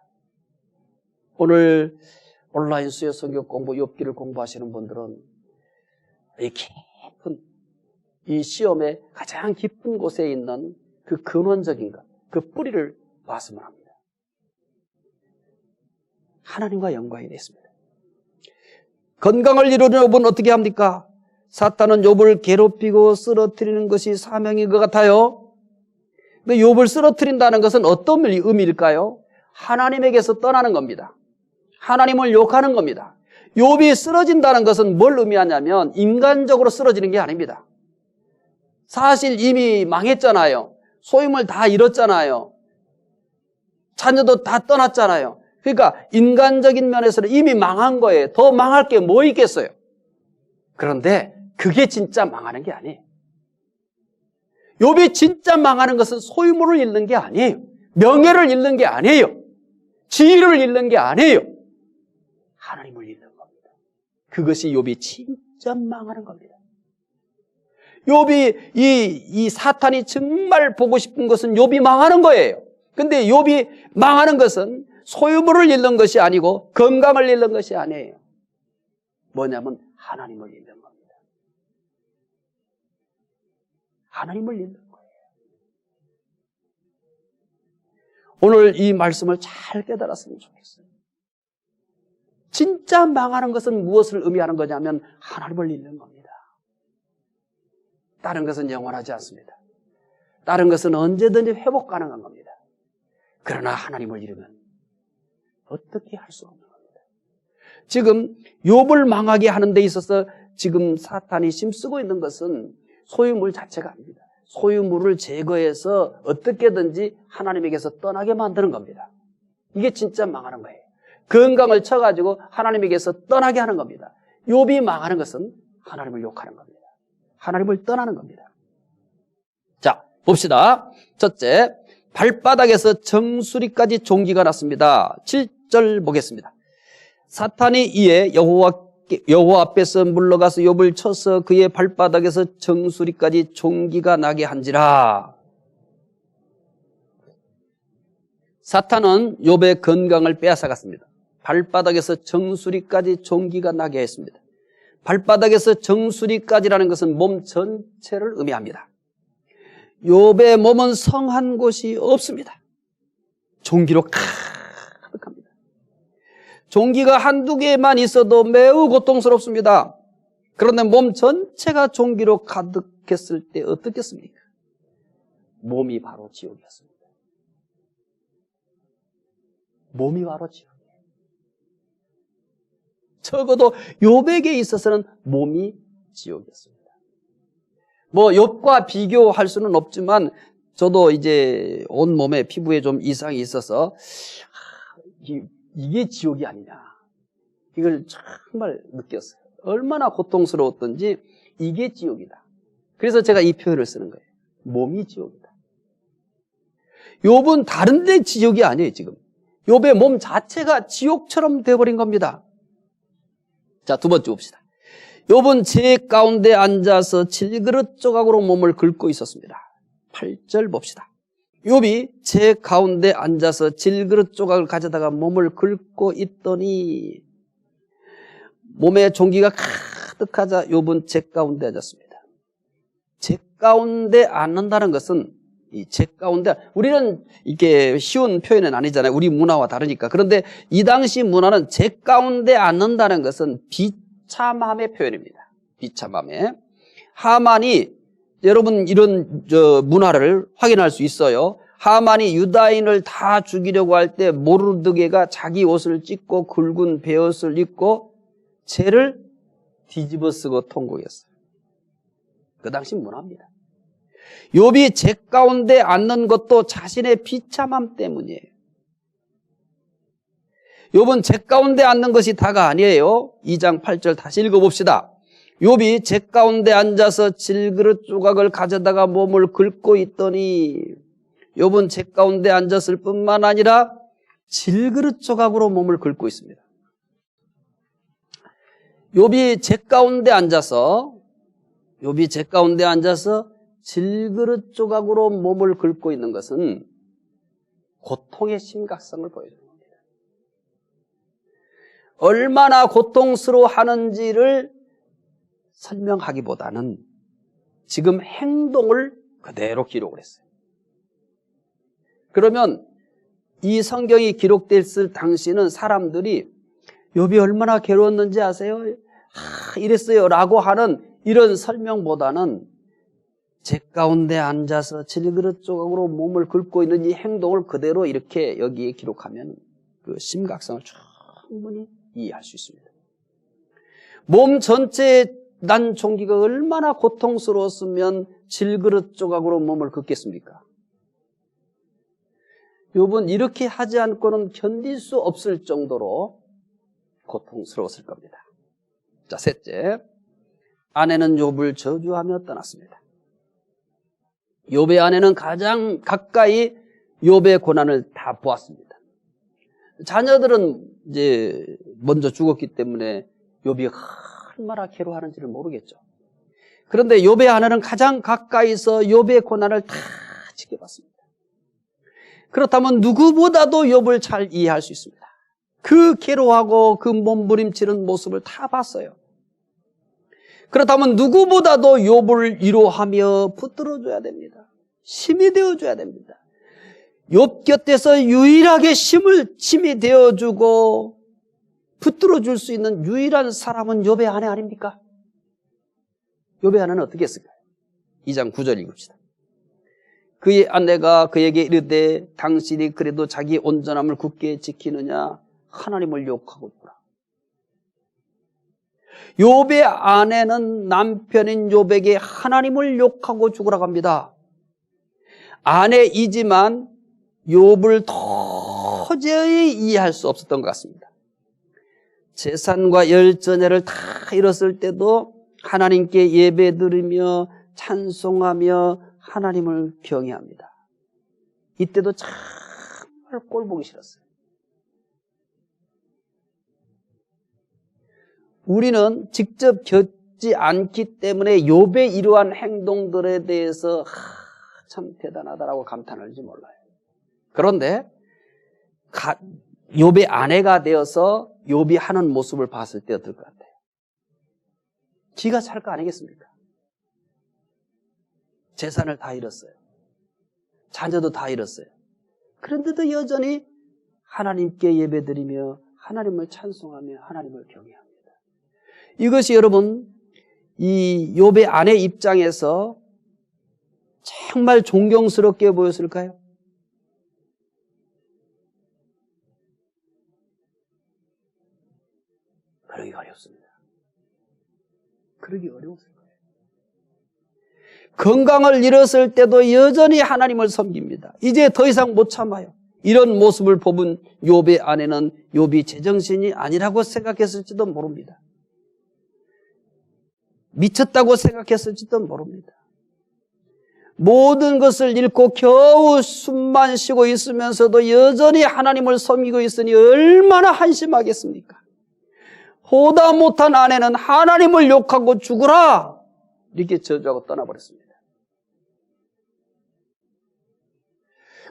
오늘 온라인 수요 성경 공부, 욥기를 공부하시는 분들은 이 깊은 이 시험의 가장 깊은 곳에 있는 그 근원적인 것, 그 뿌리를 봤으면 합니다. 하나님과 연관이 되어 있습니다. 건강을 이루는 욥은 어떻게 합니까? 사탄은 욥을 괴롭히고 쓰러뜨리는 것이 사명인 것 같아요. 근데 욥을 쓰러뜨린다는 것은 어떤 의미일까요? 하나님에게서 떠나는 겁니다. 하나님을 욕하는 겁니다. 욥이 쓰러진다는 것은 뭘 의미하냐면 인간적으로 쓰러지는 게 아닙니다. 사실 이미 망했잖아요. 소유물 다 잃었잖아요. 자녀도 다 떠났잖아요. 그러니까 인간적인 면에서는 이미 망한 거예요. 더 망할 게 뭐 있겠어요? 그런데 그게 진짜 망하는 게 아니에요. 욥이 진짜 망하는 것은 소유물을 잃는 게 아니에요. 명예를 잃는 게 아니에요. 지위를 잃는 게 아니에요. 하나님을 잃는 겁니다. 그것이 욥이 진짜 망하는 겁니다. 욥이 이 사탄이 정말 보고 싶은 것은 욥이 망하는 거예요. 근데 욥이 망하는 것은 소유물을 잃는 것이 아니고 건강을 잃는 것이 아니에요. 뭐냐면 하나님을 잃는 겁니다. 하나님을 잃는 거예요. 오늘 이 말씀을 잘 깨달았으면 좋겠어요. 진짜 망하는 것은 무엇을 의미하는 거냐면 하나님을 잃는 겁니다. 다른 것은 영원하지 않습니다. 다른 것은 언제든지 회복 가능한 겁니다. 그러나 하나님을 잃으면 어떻게 할 수 없는 겁니다. 지금 욥을 망하게 하는 데 있어서 지금 사탄이 힘쓰고 있는 것은 소유물 자체가 아닙니다. 소유물을 제거해서 어떻게든지 하나님에게서 떠나게 만드는 겁니다. 이게 진짜 망하는 거예요. 건강을 쳐가지고 하나님에게서 떠나게 하는 겁니다. 욥이 망하는 것은 하나님을 욕하는 겁니다. 하나님을 떠나는 겁니다. 자, 봅시다. 첫째, 발바닥에서 정수리까지 종기가 났습니다. 7절 보겠습니다. 사탄이 이에 여호와 앞에서 물러가서 욥을 쳐서 그의 발바닥에서 정수리까지 종기가 나게 한지라. 사탄은 욥의 건강을 빼앗아갔습니다. 발바닥에서 정수리까지 종기가 나게 했습니다. 발바닥에서 정수리까지라는 것은 몸 전체를 의미합니다. 욥의 몸은 성한 곳이 없습니다. 종기로 가득합니다. 종기가 한두 개만 있어도 매우 고통스럽습니다. 그런데 몸 전체가 종기로 가득했을 때 어떻겠습니까? 몸이 바로 지옥이었습니다. 몸이 바로 지옥이에요. 적어도 욥에게 있어서는 몸이 지옥이었습니다. 뭐 욥과 비교할 수는 없지만 저도 이제 온 몸에 피부에 좀 이상이 있어서 이게 지옥이 아니냐 이걸 정말 느꼈어요. 얼마나 고통스러웠던지 이게 지옥이다. 그래서 제가 이 표현을 쓰는 거예요. 몸이 지옥이다. 욥은 다른 데 지옥이 아니에요. 지금 욥의 몸 자체가 지옥처럼 되어버린 겁니다. 자, 두 번째 봅시다. 욥은 재 가운데 앉아서 질그릇 조각으로 몸을 긁고 있었습니다. 8절 봅시다. 욥이 재 가운데 앉아서 질그릇 조각을 가져다가 몸을 긁고 있더니 몸에 종기가 가득하자 욥은 재 가운데 앉았습니다. 재 가운데 앉는다는 것은 이 재 가운데 우리는 이게 쉬운 표현은 아니잖아요. 우리 문화와 다르니까. 그런데 이 당시 문화는 재 가운데 앉는다는 것은 비참함의 표현입니다. 비참함의. 하만이 여러분 이런 문화를 확인할 수 있어요. 하만이 유다인을 다 죽이려고 할 때 모르드게가 자기 옷을 찢고 굵은 베옷을 입고 재를 뒤집어 쓰고 통곡했어요. 그 당시 문화입니다. 욥이 재 가운데 앉는 것도 자신의 비참함 때문이에요. 욥은 재 가운데 앉는 것이 다가 아니에요. 2장 8절 다시 읽어봅시다. 욥이 재 가운데 앉아서 질그릇 조각을 가져다가 몸을 긁고 있더니, 욥은 재 가운데 앉았을 뿐만 아니라 질그릇 조각으로 몸을 긁고 있습니다. 욥이 재 가운데 앉아서 질그릇 조각으로 몸을 긁고 있는 것은 고통의 심각성을 보여주는 겁니다. 얼마나 고통스러워하는지를 설명하기보다는 지금 행동을 그대로 기록을 했어요. 그러면 이 성경이 기록됐을 당시는 사람들이 욥이 얼마나 괴로웠는지 아세요? 이랬어요 라고 하는 이런 설명보다는 재 가운데 앉아서 질그릇 조각으로 몸을 긁고 있는 이 행동을 그대로 이렇게 여기에 기록하면 그 심각성을 충분히 이해할 수 있습니다. 몸 전체에 난 종기가 얼마나 고통스러웠으면 질그릇 조각으로 몸을 긁겠습니까? 욥은 이렇게 하지 않고는 견딜 수 없을 정도로 고통스러웠을 겁니다. 자, 셋째, 아내는 욥을 저주하며 떠났습니다. 욥의 아내는 가장 가까이 욥의 고난을 다 보았습니다. 자녀들은 이제 먼저 죽었기 때문에 욥이 얼마나 괴로워하는지를 모르겠죠. 그런데 욥의 아내는 가장 가까이서 욥의 고난을 다 지켜봤습니다. 그렇다면 누구보다도 욥을 잘 이해할 수 있습니다. 그 괴로워하고 그 몸부림치는 모습을 다 봤어요. 그렇다면 누구보다도 욥을 위로하며 붙들어줘야 됩니다. 힘이 되어줘야 됩니다. 욥 곁에서 유일하게 힘이 되어주고 붙들어줄 수 있는 유일한 사람은 욥의 아내 아닙니까? 욥의 아내는 어떻게 했을까요? 2장 9절 읽읍시다. 그의 아내가 그에게 이르되 당신이 그래도 자기 온전함을 굳게 지키느냐 하나님을 욕하고 있구나. 욥의 아내는 남편인 욥에게 하나님을 욕하고 죽으라고 합니다. 아내이지만 욥을 도저히 이해할 수 없었던 것 같습니다. 재산과 열전야를 다 잃었을 때도 하나님께 예배드리며 찬송하며 하나님을 경외합니다. 이때도 정말 꼴보기 싫었어요. 우리는 직접 겪지 않기 때문에 욥의 이러한 행동들에 대해서 참 대단하다라고 감탄할지 몰라요. 그런데 욥의 아내가 되어서 욥이 하는 모습을 봤을 때 어떨 것 같아요? 기가 찰 거 아니겠습니까? 재산을 다 잃었어요. 자녀도 다 잃었어요. 그런데도 여전히 하나님께 예배드리며 하나님을 찬송하며 하나님을 경외합니다. 이것이 여러분 이 욥의 아내 입장에서 정말 존경스럽게 보였을까요? 그러기 어렵습니다. 그러기 어려웠을 거예요. 건강을 잃었을 때도 여전히 하나님을 섬깁니다. 이제 더 이상 못 참아요. 이런 모습을 보면 욥의 아내는 욥이 제정신이 아니라고 생각했을지도 모릅니다. 미쳤다고 생각했을지도 모릅니다. 모든 것을 잃고 겨우 숨만 쉬고 있으면서도 여전히 하나님을 섬기고 있으니 얼마나 한심하겠습니까? 보다 못한 아내는 하나님을 욕하고 죽으라 이렇게 저주하고 떠나버렸습니다.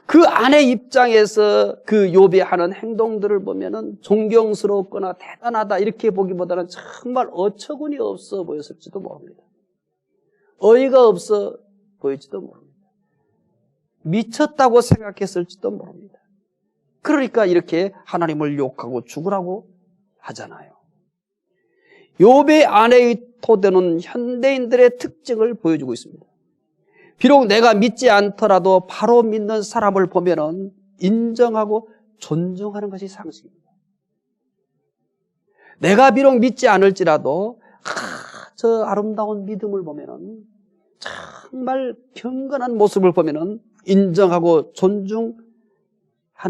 그 아내 입장에서 그 욥이 하는 행동들을 보면은 존경스럽거나 대단하다 이렇게 보기보다는 정말 어처구니 없어 보였을지도 모릅니다. 어이가 없어 보일지도 모릅니다. 미쳤다고 생각했을지도 모릅니다. 그러니까 이렇게 하나님을 욕하고 죽으라고 하잖아요. 욥의 아내의 토대는 현대인들의 특징을 보여주고 있습니다. 비록 내가 믿지 않더라도 바로 믿는 사람을 보면은 인정하고 존중하는 것이 상식입니다. 내가 비록 믿지 않을지라도 저 아름다운 믿음을 보면은 정말 경건한 모습을 보면은 인정하고 존중하는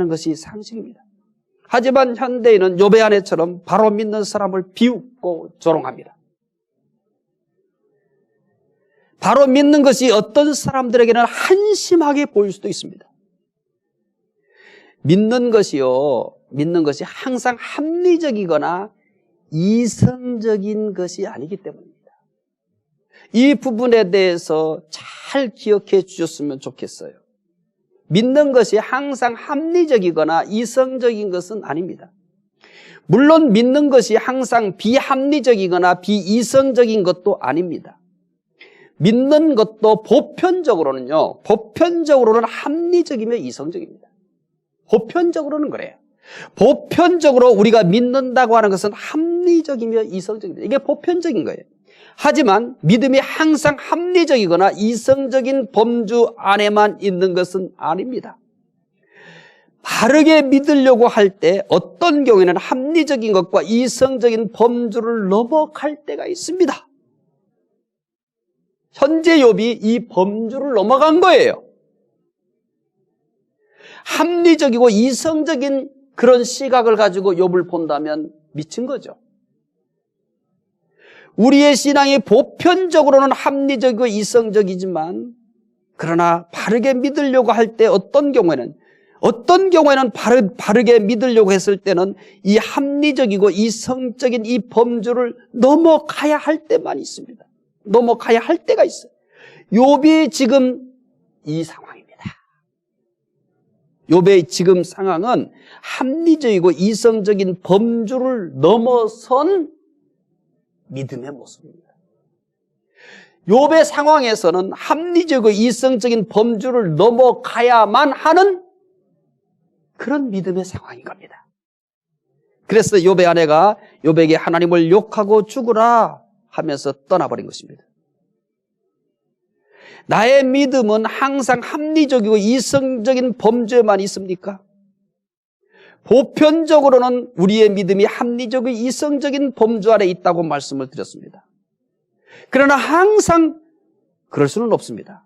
것이 상식입니다. 하지만 현대인은 욥의 아내처럼 바로 믿는 사람을 비웃고 조롱합니다. 바로 믿는 것이 어떤 사람들에게는 한심하게 보일 수도 있습니다. 믿는 것이 항상 합리적이거나 이성적인 것이 아니기 때문입니다. 이 부분에 대해서 잘 기억해 주셨으면 좋겠어요. 믿는 것이 항상 합리적이거나 이성적인 것은 아닙니다. 물론 믿는 것이 항상 비합리적이거나 비이성적인 것도 아닙니다. 믿는 것도 보편적으로는 합리적이며 이성적입니다. 보편적으로는 그래요. 보편적으로 우리가 믿는다고 하는 것은 합리적이며 이성적입니다. 이게 보편적인 거예요. 하지만 믿음이 항상 합리적이거나 이성적인 범주 안에만 있는 것은 아닙니다. 바르게 믿으려고 할 때 어떤 경우에는 합리적인 것과 이성적인 범주를 넘어갈 때가 있습니다. 현재 욥이 이 범주를 넘어간 거예요. 합리적이고 이성적인 그런 시각을 가지고 욥을 본다면 미친 거죠. 우리의 신앙이 보편적으로는 합리적이고 이성적이지만 그러나 바르게 믿으려고 할 때 어떤 경우에는 바르게 믿으려고 했을 때는 이 합리적이고 이성적인 이 범주를 넘어가야 할 때만 있습니다. 넘어가야 할 때가 있어요. 욥이 지금 이 상황입니다. 욥의 지금 상황은 합리적이고 이성적인 범주를 넘어선 믿음의 모습입니다. 욥의 상황에서는 합리적이고 이성적인 범주를 넘어가야만 하는 그런 믿음의 상황인 겁니다. 그래서 욥의 아내가 욥에게 하나님을 욕하고 죽으라 하면서 떠나버린 것입니다. 나의 믿음은 항상 합리적이고 이성적인 범주에만 있습니까? 보편적으로는 우리의 믿음이 합리적이고 이성적인 범주 아래 있다고 말씀을 드렸습니다. 그러나 항상 그럴 수는 없습니다.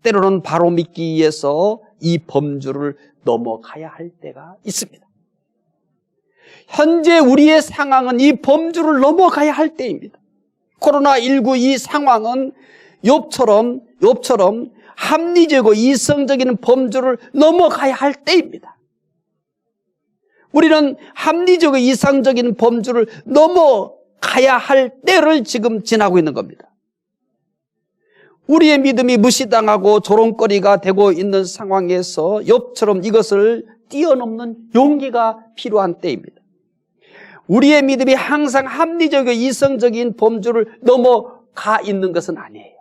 때로는 바로 믿기 위해서 이 범주를 넘어가야 할 때가 있습니다. 현재 우리의 상황은 이 범주를 넘어가야 할 때입니다. 코로나19 이 상황은 욥처럼 합리적이고 이성적인 범주를 넘어가야 할 때입니다. 우리는 합리적이고 이성적인 범주를 넘어가야 할 때를 지금 지나고 있는 겁니다. 우리의 믿음이 무시당하고 조롱거리가 되고 있는 상황에서 욥처럼 이것을 뛰어넘는 용기가 필요한 때입니다. 우리의 믿음이 항상 합리적이고 이성적인 범주를 넘어가 있는 것은 아니에요.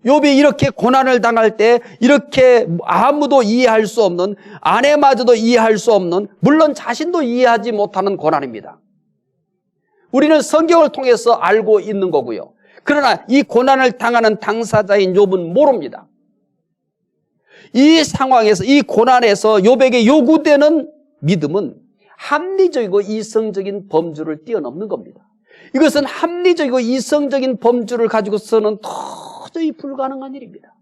욥이 이렇게 고난을 당할 때 이렇게 아무도 이해할 수 없는, 아내마저도 이해할 수 없는, 물론 자신도 이해하지 못하는 고난입니다. 우리는 성경을 통해서 알고 있는 거고요. 그러나 이 고난을 당하는 당사자인 욥은 모릅니다. 이 상황에서, 이 고난에서 욥에게 요구되는 믿음은 합리적이고 이성적인 범주를 뛰어넘는 겁니다. 이것은 합리적이고 이성적인 범주를 가지고서는 도저히 불가능한 일입니다.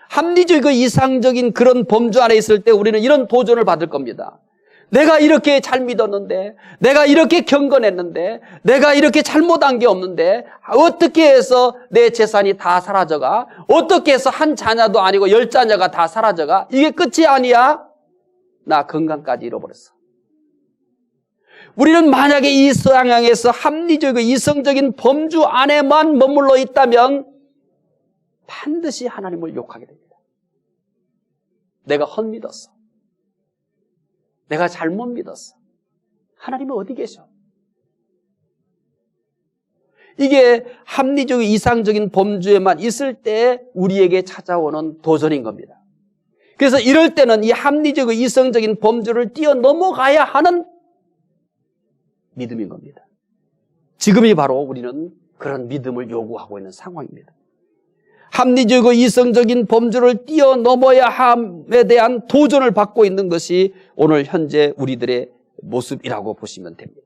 합리적이고 이상적인 그런 범주 안에 있을 때 우리는 이런 도전을 받을 겁니다. 내가 이렇게 잘 믿었는데, 내가 이렇게 경건했는데, 내가 이렇게 잘못한 게 없는데 어떻게 해서 내 재산이 다 사라져가? 어떻게 해서 한 자녀도 아니고 10자녀가 다 사라져가? 이게 끝이 아니야? 나 건강까지 잃어버렸어. 우리는 만약에 이 상황에서 합리적이고 이성적인 범주 안에만 머물러 있다면 반드시 하나님을 욕하게 됩니다. 내가 헛믿었어. 내가 잘못 믿었어. 하나님은 어디 계셔? 이게 합리적이고 이상적인 범주에만 있을 때 우리에게 찾아오는 도전인 겁니다. 그래서 이럴 때는 이 합리적이고 이성적인 범주를 뛰어넘어가야 하는 믿음인 겁니다. 지금이 바로 우리는 그런 믿음을 요구하고 있는 상황입니다. 합리적이고 이성적인 범주를 뛰어넘어야 함에 대한 도전을 받고 있는 것이 오늘 현재 우리들의 모습이라고 보시면 됩니다.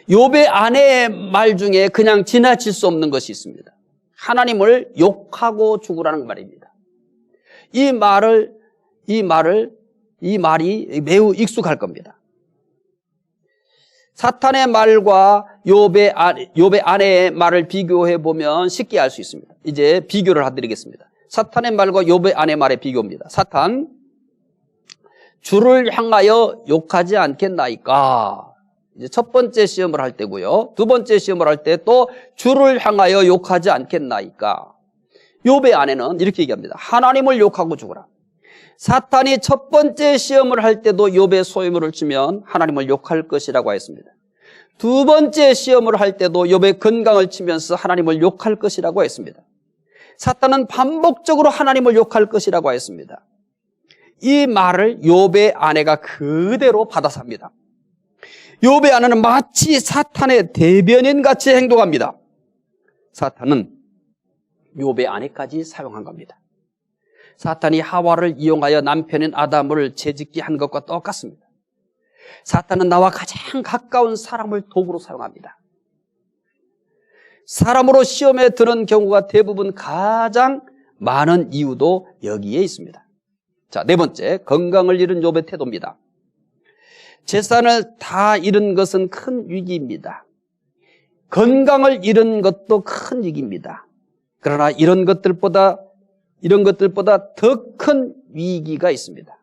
욥의 아내의 말 중에 그냥 지나칠 수 없는 것이 있습니다. 하나님을 욕하고 죽으라는 말입니다. 이 말이 매우 익숙할 겁니다. 사탄의 말과 욥의 아내의 말을 비교해 보면 쉽게 알 수 있습니다. 이제 비교를 해드리겠습니다. 사탄의 말과 욥의 아내의 말의 비교입니다. 사탄, 주를 향하여 욕하지 않겠나이까? 이제 첫 번째 시험을 할 때고요. 두 번째 시험을 할 때 또 주를 향하여 욕하지 않겠나이까? 욥의 아내는 이렇게 얘기합니다. 하나님을 욕하고 죽어라. 사탄이 첫 번째 시험을 할 때도 욥의 소유물을 치면 하나님을 욕할 것이라고 했습니다. 두 번째 시험을 할 때도 욥의 건강을 치면서 하나님을 욕할 것이라고 했습니다. 사탄은 반복적으로 하나님을 욕할 것이라고 했습니다. 이 말을 욥의 아내가 그대로 받아서 합니다. 욥의 아내는 마치 사탄의 대변인 같이 행동합니다. 사탄은 욥의 아내까지 사용한 겁니다. 사탄이 하와를 이용하여 남편인 아담을 죄짓게 한 것과 똑같습니다. 사탄은 나와 가장 가까운 사람을 도구로 사용합니다. 사람으로 시험에 드는 경우가 대부분 가장 많은 이유도 여기에 있습니다. 자, 네 번째, 건강을 잃은 욥의 태도입니다. 재산을 다 잃은 것은 큰 위기입니다. 건강을 잃은 것도 큰 위기입니다. 그러나 이런 것들보다 더 큰 위기가 있습니다.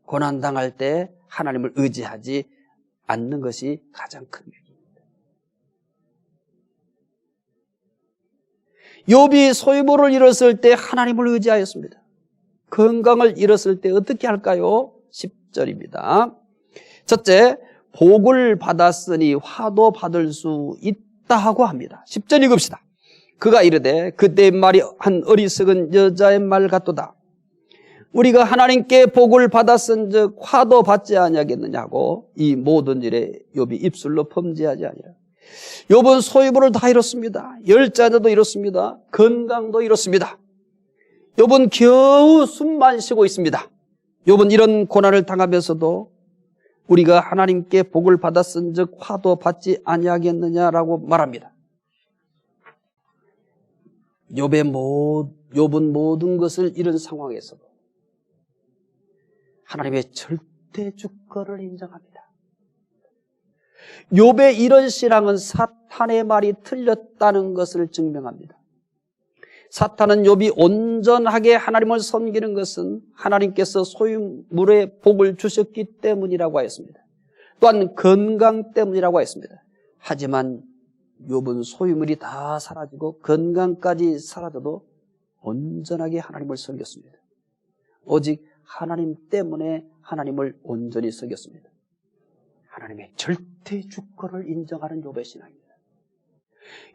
고난당할 때 하나님을 의지하지 않는 것이 가장 큰 위기입니다. 욥이 소유물을 잃었을 때 하나님을 의지하였습니다. 건강을 잃었을 때 어떻게 할까요? 10절입니다. 첫째, 복을 받았으니 화도 받을 수 있다고 합니다. 10절 읽읍시다. 그가 이르되 그때의 말이 한 어리석은 여자의 말 같도다. 우리가 하나님께 복을 받았은즉 화도 받지 아니하겠느냐고 이 모든 일에 욥이 입술로 범죄하지 아니라. 욥은 소유물을 다 잃었습니다. 10자녀도 잃었습니다. 건강도 잃었습니다. 욥은 겨우 숨만 쉬고 있습니다. 욥은 이런 고난을 당하면서도 우리가 하나님께 복을 받았은즉 화도 받지 아니하겠느냐라고 말합니다. 욥은 모든 것을 잃은 상황에서도 하나님의 절대 주권을 인정합니다. 욥의 이런 신앙은 사탄의 말이 틀렸다는 것을 증명합니다. 사탄은 욥이 온전하게 하나님을 섬기는 것은 하나님께서 소유물의 복을 주셨기 때문이라고 하였습니다. 또한 건강 때문이라고 하였습니다. 하지만 욥은 소유물이 다 사라지고 건강까지 사라져도 온전하게 하나님을 섬겼습니다. 오직 하나님 때문에 하나님을 온전히 섬겼습니다. 하나님의 절대 주권을 인정하는 욥의 신앙입니다.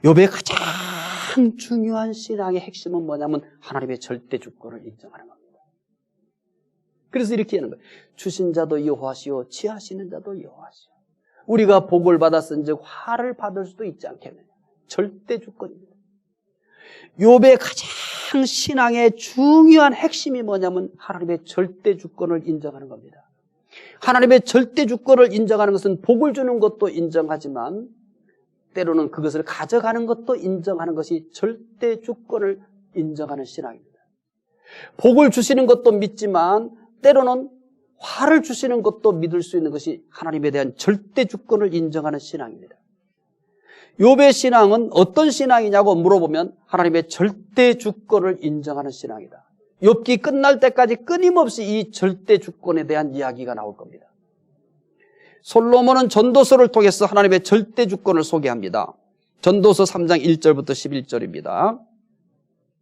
욥의 가장 중요한 신앙의 핵심은 뭐냐면 하나님의 절대 주권을 인정하는 겁니다. 그래서 이렇게 하는 거예요. 주신 자도 여호와시오 취하시는 자도 여호와시오. 우리가 복을 받았은즉 화를 받을 수도 있지 않겠느냐. 절대 주권입니다. 욥의 가장 신앙의 중요한 핵심이 뭐냐면 하나님의 절대 주권을 인정하는 겁니다. 하나님의 절대 주권을 인정하는 것은 복을 주는 것도 인정하지만 때로는 그것을 가져가는 것도 인정하는 것이 절대 주권을 인정하는 신앙입니다. 복을 주시는 것도 믿지만 때로는 화를 주시는 것도 믿을 수 있는 것이 하나님에 대한 절대 주권을 인정하는 신앙입니다. 욥의 신앙은 어떤 신앙이냐고 물어보면 하나님의 절대 주권을 인정하는 신앙이다. 욥기 끝날 때까지 끊임없이 이 절대 주권에 대한 이야기가 나올 겁니다. 솔로몬은 전도서를 통해서 하나님의 절대 주권을 소개합니다. 전도서 3장 1절부터 11절입니다.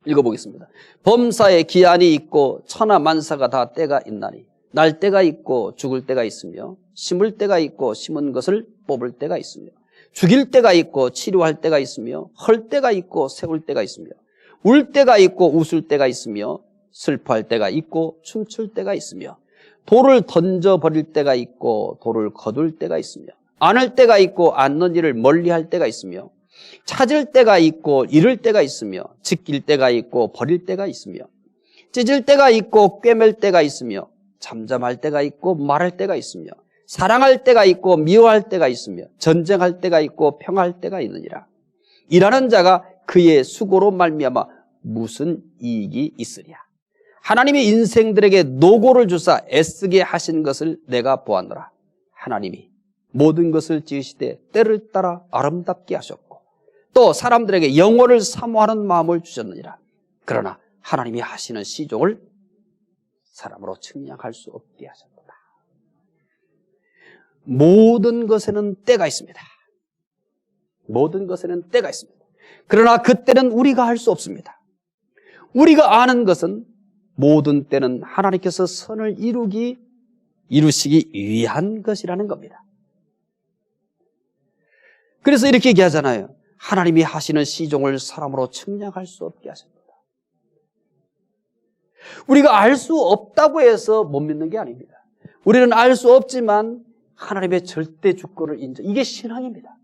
읽어보겠습니다. 범사에 기한이 있고 천하 만사가 다 때가 있나니 날 때가 있고 죽을 때가 있으며 심을 때가 있고 심은 것을 뽑을 때가 있으며 죽일 때가 있고 치료할 때가 있으며 헐 때가 있고 세울 때가 있으며 울 때가 있고 웃을 때가 있으며 슬퍼할 때가 있고 춤출 때가 있으며 돌을 던져버릴 때가 있고 돌을 거둘 때가 있으며 안을 때가 있고 않는 일을 멀리할 때가 있으며 찾을 때가 있고 잃을 때가 있으며 지킬 때가 있고 버릴 때가 있으며 찢을 때가 있고 꿰맬 때가 있으며 잠잠할 때가 있고 말할 때가 있으며 사랑할 때가 있고 미워할 때가 있으며 전쟁할 때가 있고 평화할 때가 있느니라. 일하는 자가 그의 수고로 말미암아 무슨 이익이 있으랴. 하나님이 인생들에게 노고를 주사 애쓰게 하신 것을 내가 보았노라. 하나님이 모든 것을 지으시되 때를 따라 아름답게 하셨고 또 사람들에게 영혼을 사모하는 마음을 주셨느니라. 그러나 하나님이 하시는 시종을 사람으로 측량할 수 없게 하셨도다. 모든 것에는 때가 있습니다. 모든 것에는 때가 있습니다. 그러나 그때는 우리가 할 수 없습니다. 우리가 아는 것은 모든 때는 하나님께서 선을 이루시기 위한 것이라는 겁니다. 그래서 이렇게 얘기하잖아요. 하나님이 하시는 시종을 사람으로 측량할 수 없게 하셨다. 우리가 알 수 없다고 해서 못 믿는 게 아닙니다. 우리는 알 수 없지만 하나님의 절대 주권을 이게 신앙입니다.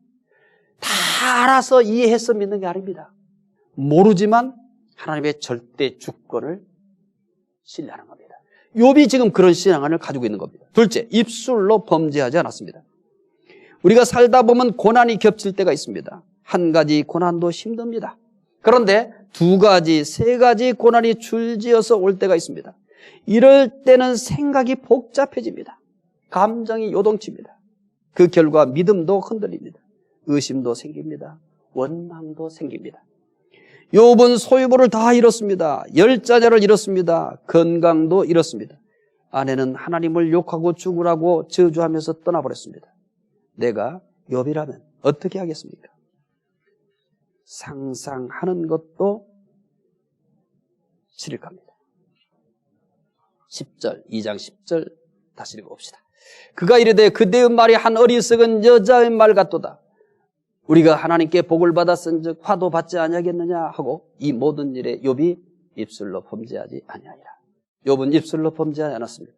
다 알아서 이해해서 믿는 게 아닙니다. 모르지만 하나님의 절대 주권을 신뢰하는 겁니다. 욥이 지금 그런 신앙을 가지고 있는 겁니다. 둘째, 입술로 범죄하지 않았습니다. 우리가 살다 보면 고난이 겹칠 때가 있습니다. 한 가지 고난도 힘듭니다. 그런데 두 가지, 세 가지 고난이 줄지어서 올 때가 있습니다. 이럴 때는 생각이 복잡해집니다. 감정이 요동칩니다. 그 결과 믿음도 흔들립니다. 의심도 생깁니다. 원망도 생깁니다. 욥은 소유물을 다 잃었습니다. 10자녀를 잃었습니다. 건강도 잃었습니다. 아내는 하나님을 욕하고 죽으라고 저주하면서 떠나버렸습니다. 내가 욥이라면 어떻게 하겠습니까? 상상하는 것도 싫을 겁니다. 10절, 2장 10절 다시 읽어봅시다. 그가 이르되 그대의 말이 한 어리석은 여자의 말 같도다. 우리가 하나님께 복을 받았은즉 화도 받지 아니하겠느냐 하고 이 모든 일에 욥이 입술로 범죄하지 아니하니라. 욥은 입술로 범죄하지 않았습니다.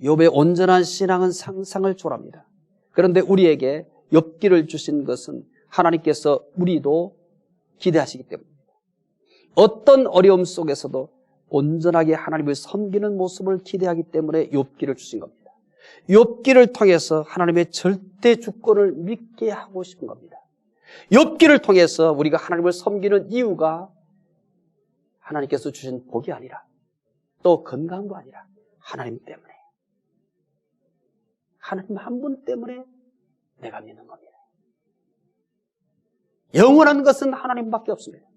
욥의 온전한 신앙은 상상을 초월합니다. 그런데 우리에게 욥기를 주신 것은 하나님께서 우리도 기대하시기 때문입니다. 어떤 어려움 속에서도 온전하게 하나님을 섬기는 모습을 기대하기 때문에 욥기를 주신 겁니다. 욥기를 통해서 하나님의 절대 주권을 믿게 하고 싶은 겁니다. 욥기를 통해서 우리가 하나님을 섬기는 이유가 하나님께서 주신 복이 아니라 또 건강도 아니라 하나님 때문에, 하나님 한 분 때문에 내가 믿는 겁니다. 영원한 것은 하나님밖에 없습니다.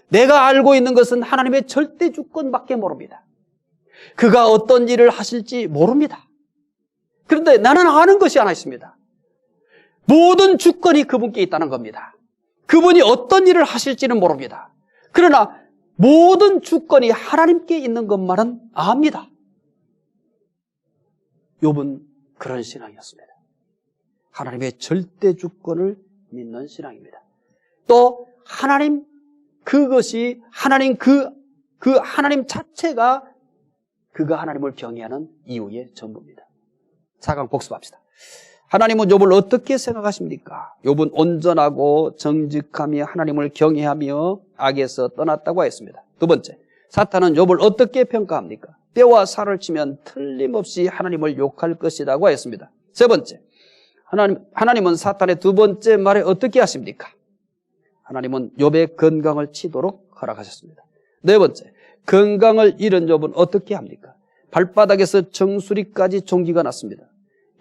내가 알고 있는 것은 하나님의 절대 주권밖에 모릅니다. 그가 어떤 일을 하실지 모릅니다. 그런데 나는 아는 것이 하나 있습니다. 모든 주권이 그분께 있다는 겁니다. 그분이 어떤 일을 하실지는 모릅니다. 그러나 모든 주권이 하나님께 있는 것만은 압니다. 욥은 그런 신앙이었습니다. 하나님의 절대 주권을 믿는 신앙입니다. 또 하나님, 그것이 하나님 하나님 자체가 그가 하나님을 경외하는 이유의 전부입니다. 4강 복습합시다. 하나님은 욥을 어떻게 생각하십니까? 욥은 온전하고 정직하며 하나님을 경외하며 악에서 떠났다고 했습니다. 두 번째, 사탄은 욥을 어떻게 평가합니까? 뼈와 살을 치면 틀림없이 하나님을 욕할 것이라고 했습니다. 세 번째, 하나님은 사탄의 두 번째 말에 어떻게 하십니까? 하나님은 욥의 건강을 치도록 허락하셨습니다. 네 번째, 건강을 잃은 욥은 어떻게 합니까? 발바닥에서 정수리까지 종기가 났습니다.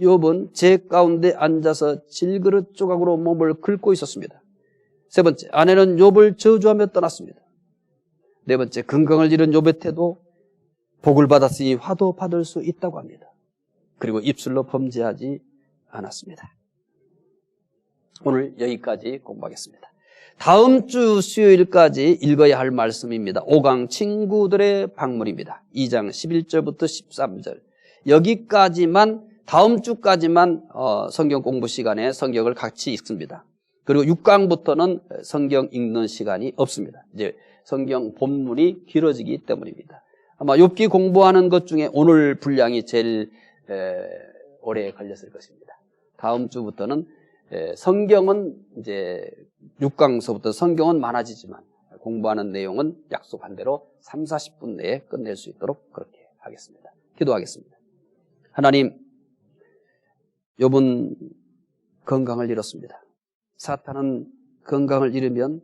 욥은 제 가운데 앉아서 질그릇 조각으로 몸을 긁고 있었습니다. 세 번째, 아내는 욥을 저주하며 떠났습니다. 네 번째, 건강을 잃은 욥의 태도, 복을 받았으니 화도 받을 수 있다고 합니다. 그리고 입술로 범죄하지 않았습니다. 오늘 여기까지 공부하겠습니다. 다음 주 수요일까지 읽어야 할 말씀입니다. 5강 친구들의 방문입니다. 2장 11절부터 13절. 여기까지만, 다음 주까지만 성경 공부 시간에 성경을 같이 읽습니다. 그리고 6강부터는 성경 읽는 시간이 없습니다. 이제 성경 본문이 길어지기 때문입니다. 아마 욥기 공부하는 것 중에 오늘 분량이 제일 오래 걸렸을 것입니다. 다음 주부터는 성경은 이제 6강서부터 성경은 많아지지만 공부하는 내용은 약속한 대로 3, 40분 내에 끝낼 수 있도록 그렇게 하겠습니다. 기도하겠습니다. 하나님, 욥은 건강을 잃었습니다. 사탄은 건강을 잃으면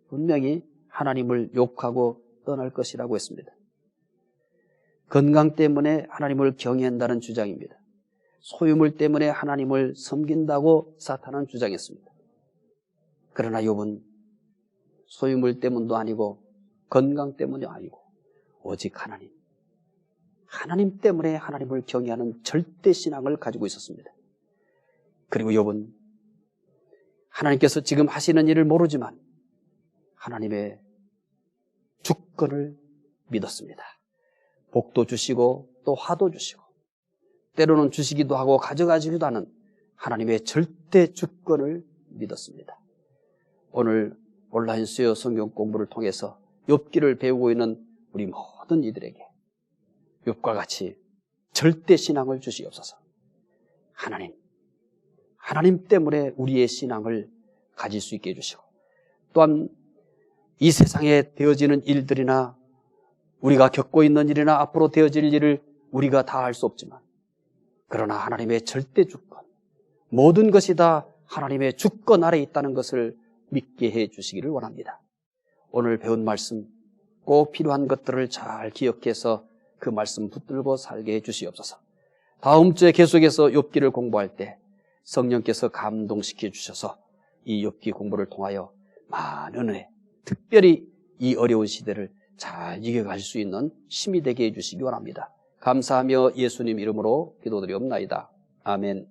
분명히 하나님을 욕하고 떠날 것이라고 했습니다. 건강 때문에 하나님을 경외한다는 주장입니다. 소유물 때문에 하나님을 섬긴다고 사탄은 주장했습니다. 그러나 욥은 소유물 때문도 아니고 건강 때문이 아니고 오직 하나님 때문에 하나님을 경외하는 절대 신앙을 가지고 있었습니다. 그리고 욥은 하나님께서 지금 하시는 일을 모르지만 하나님의 주권을 믿었습니다. 복도 주시고 또 화도 주시고 때로는 주시기도 하고 가져가시기도 하는 하나님의 절대 주권을 믿었습니다. 오늘 온라인 수요 성경 공부를 통해서 욥기를 배우고 있는 우리 모든 이들에게 욥과 같이 절대 신앙을 주시옵소서. 하나님 때문에 우리의 신앙을 가질 수 있게 해주시고 또한 이 세상에 되어지는 일들이나 우리가 겪고 있는 일이나 앞으로 되어질 일을 우리가 다 할 수 없지만 그러나 하나님의 절대 주권, 모든 것이 다 하나님의 주권 아래 있다는 것을 믿게 해 주시기를 원합니다. 오늘 배운 말씀 꼭 필요한 것들을 잘 기억해서 그 말씀 붙들고 살게 해 주시옵소서. 다음 주에 계속해서 욥기를 공부할 때 성령께서 감동시켜 주셔서 이 욥기 공부를 통하여 많은 은혜, 특별히 이 어려운 시대를 잘 이겨갈 수 있는 힘이 되게 해주시기 원합니다. 감사하며 예수님 이름으로 기도드리옵나이다. 아멘.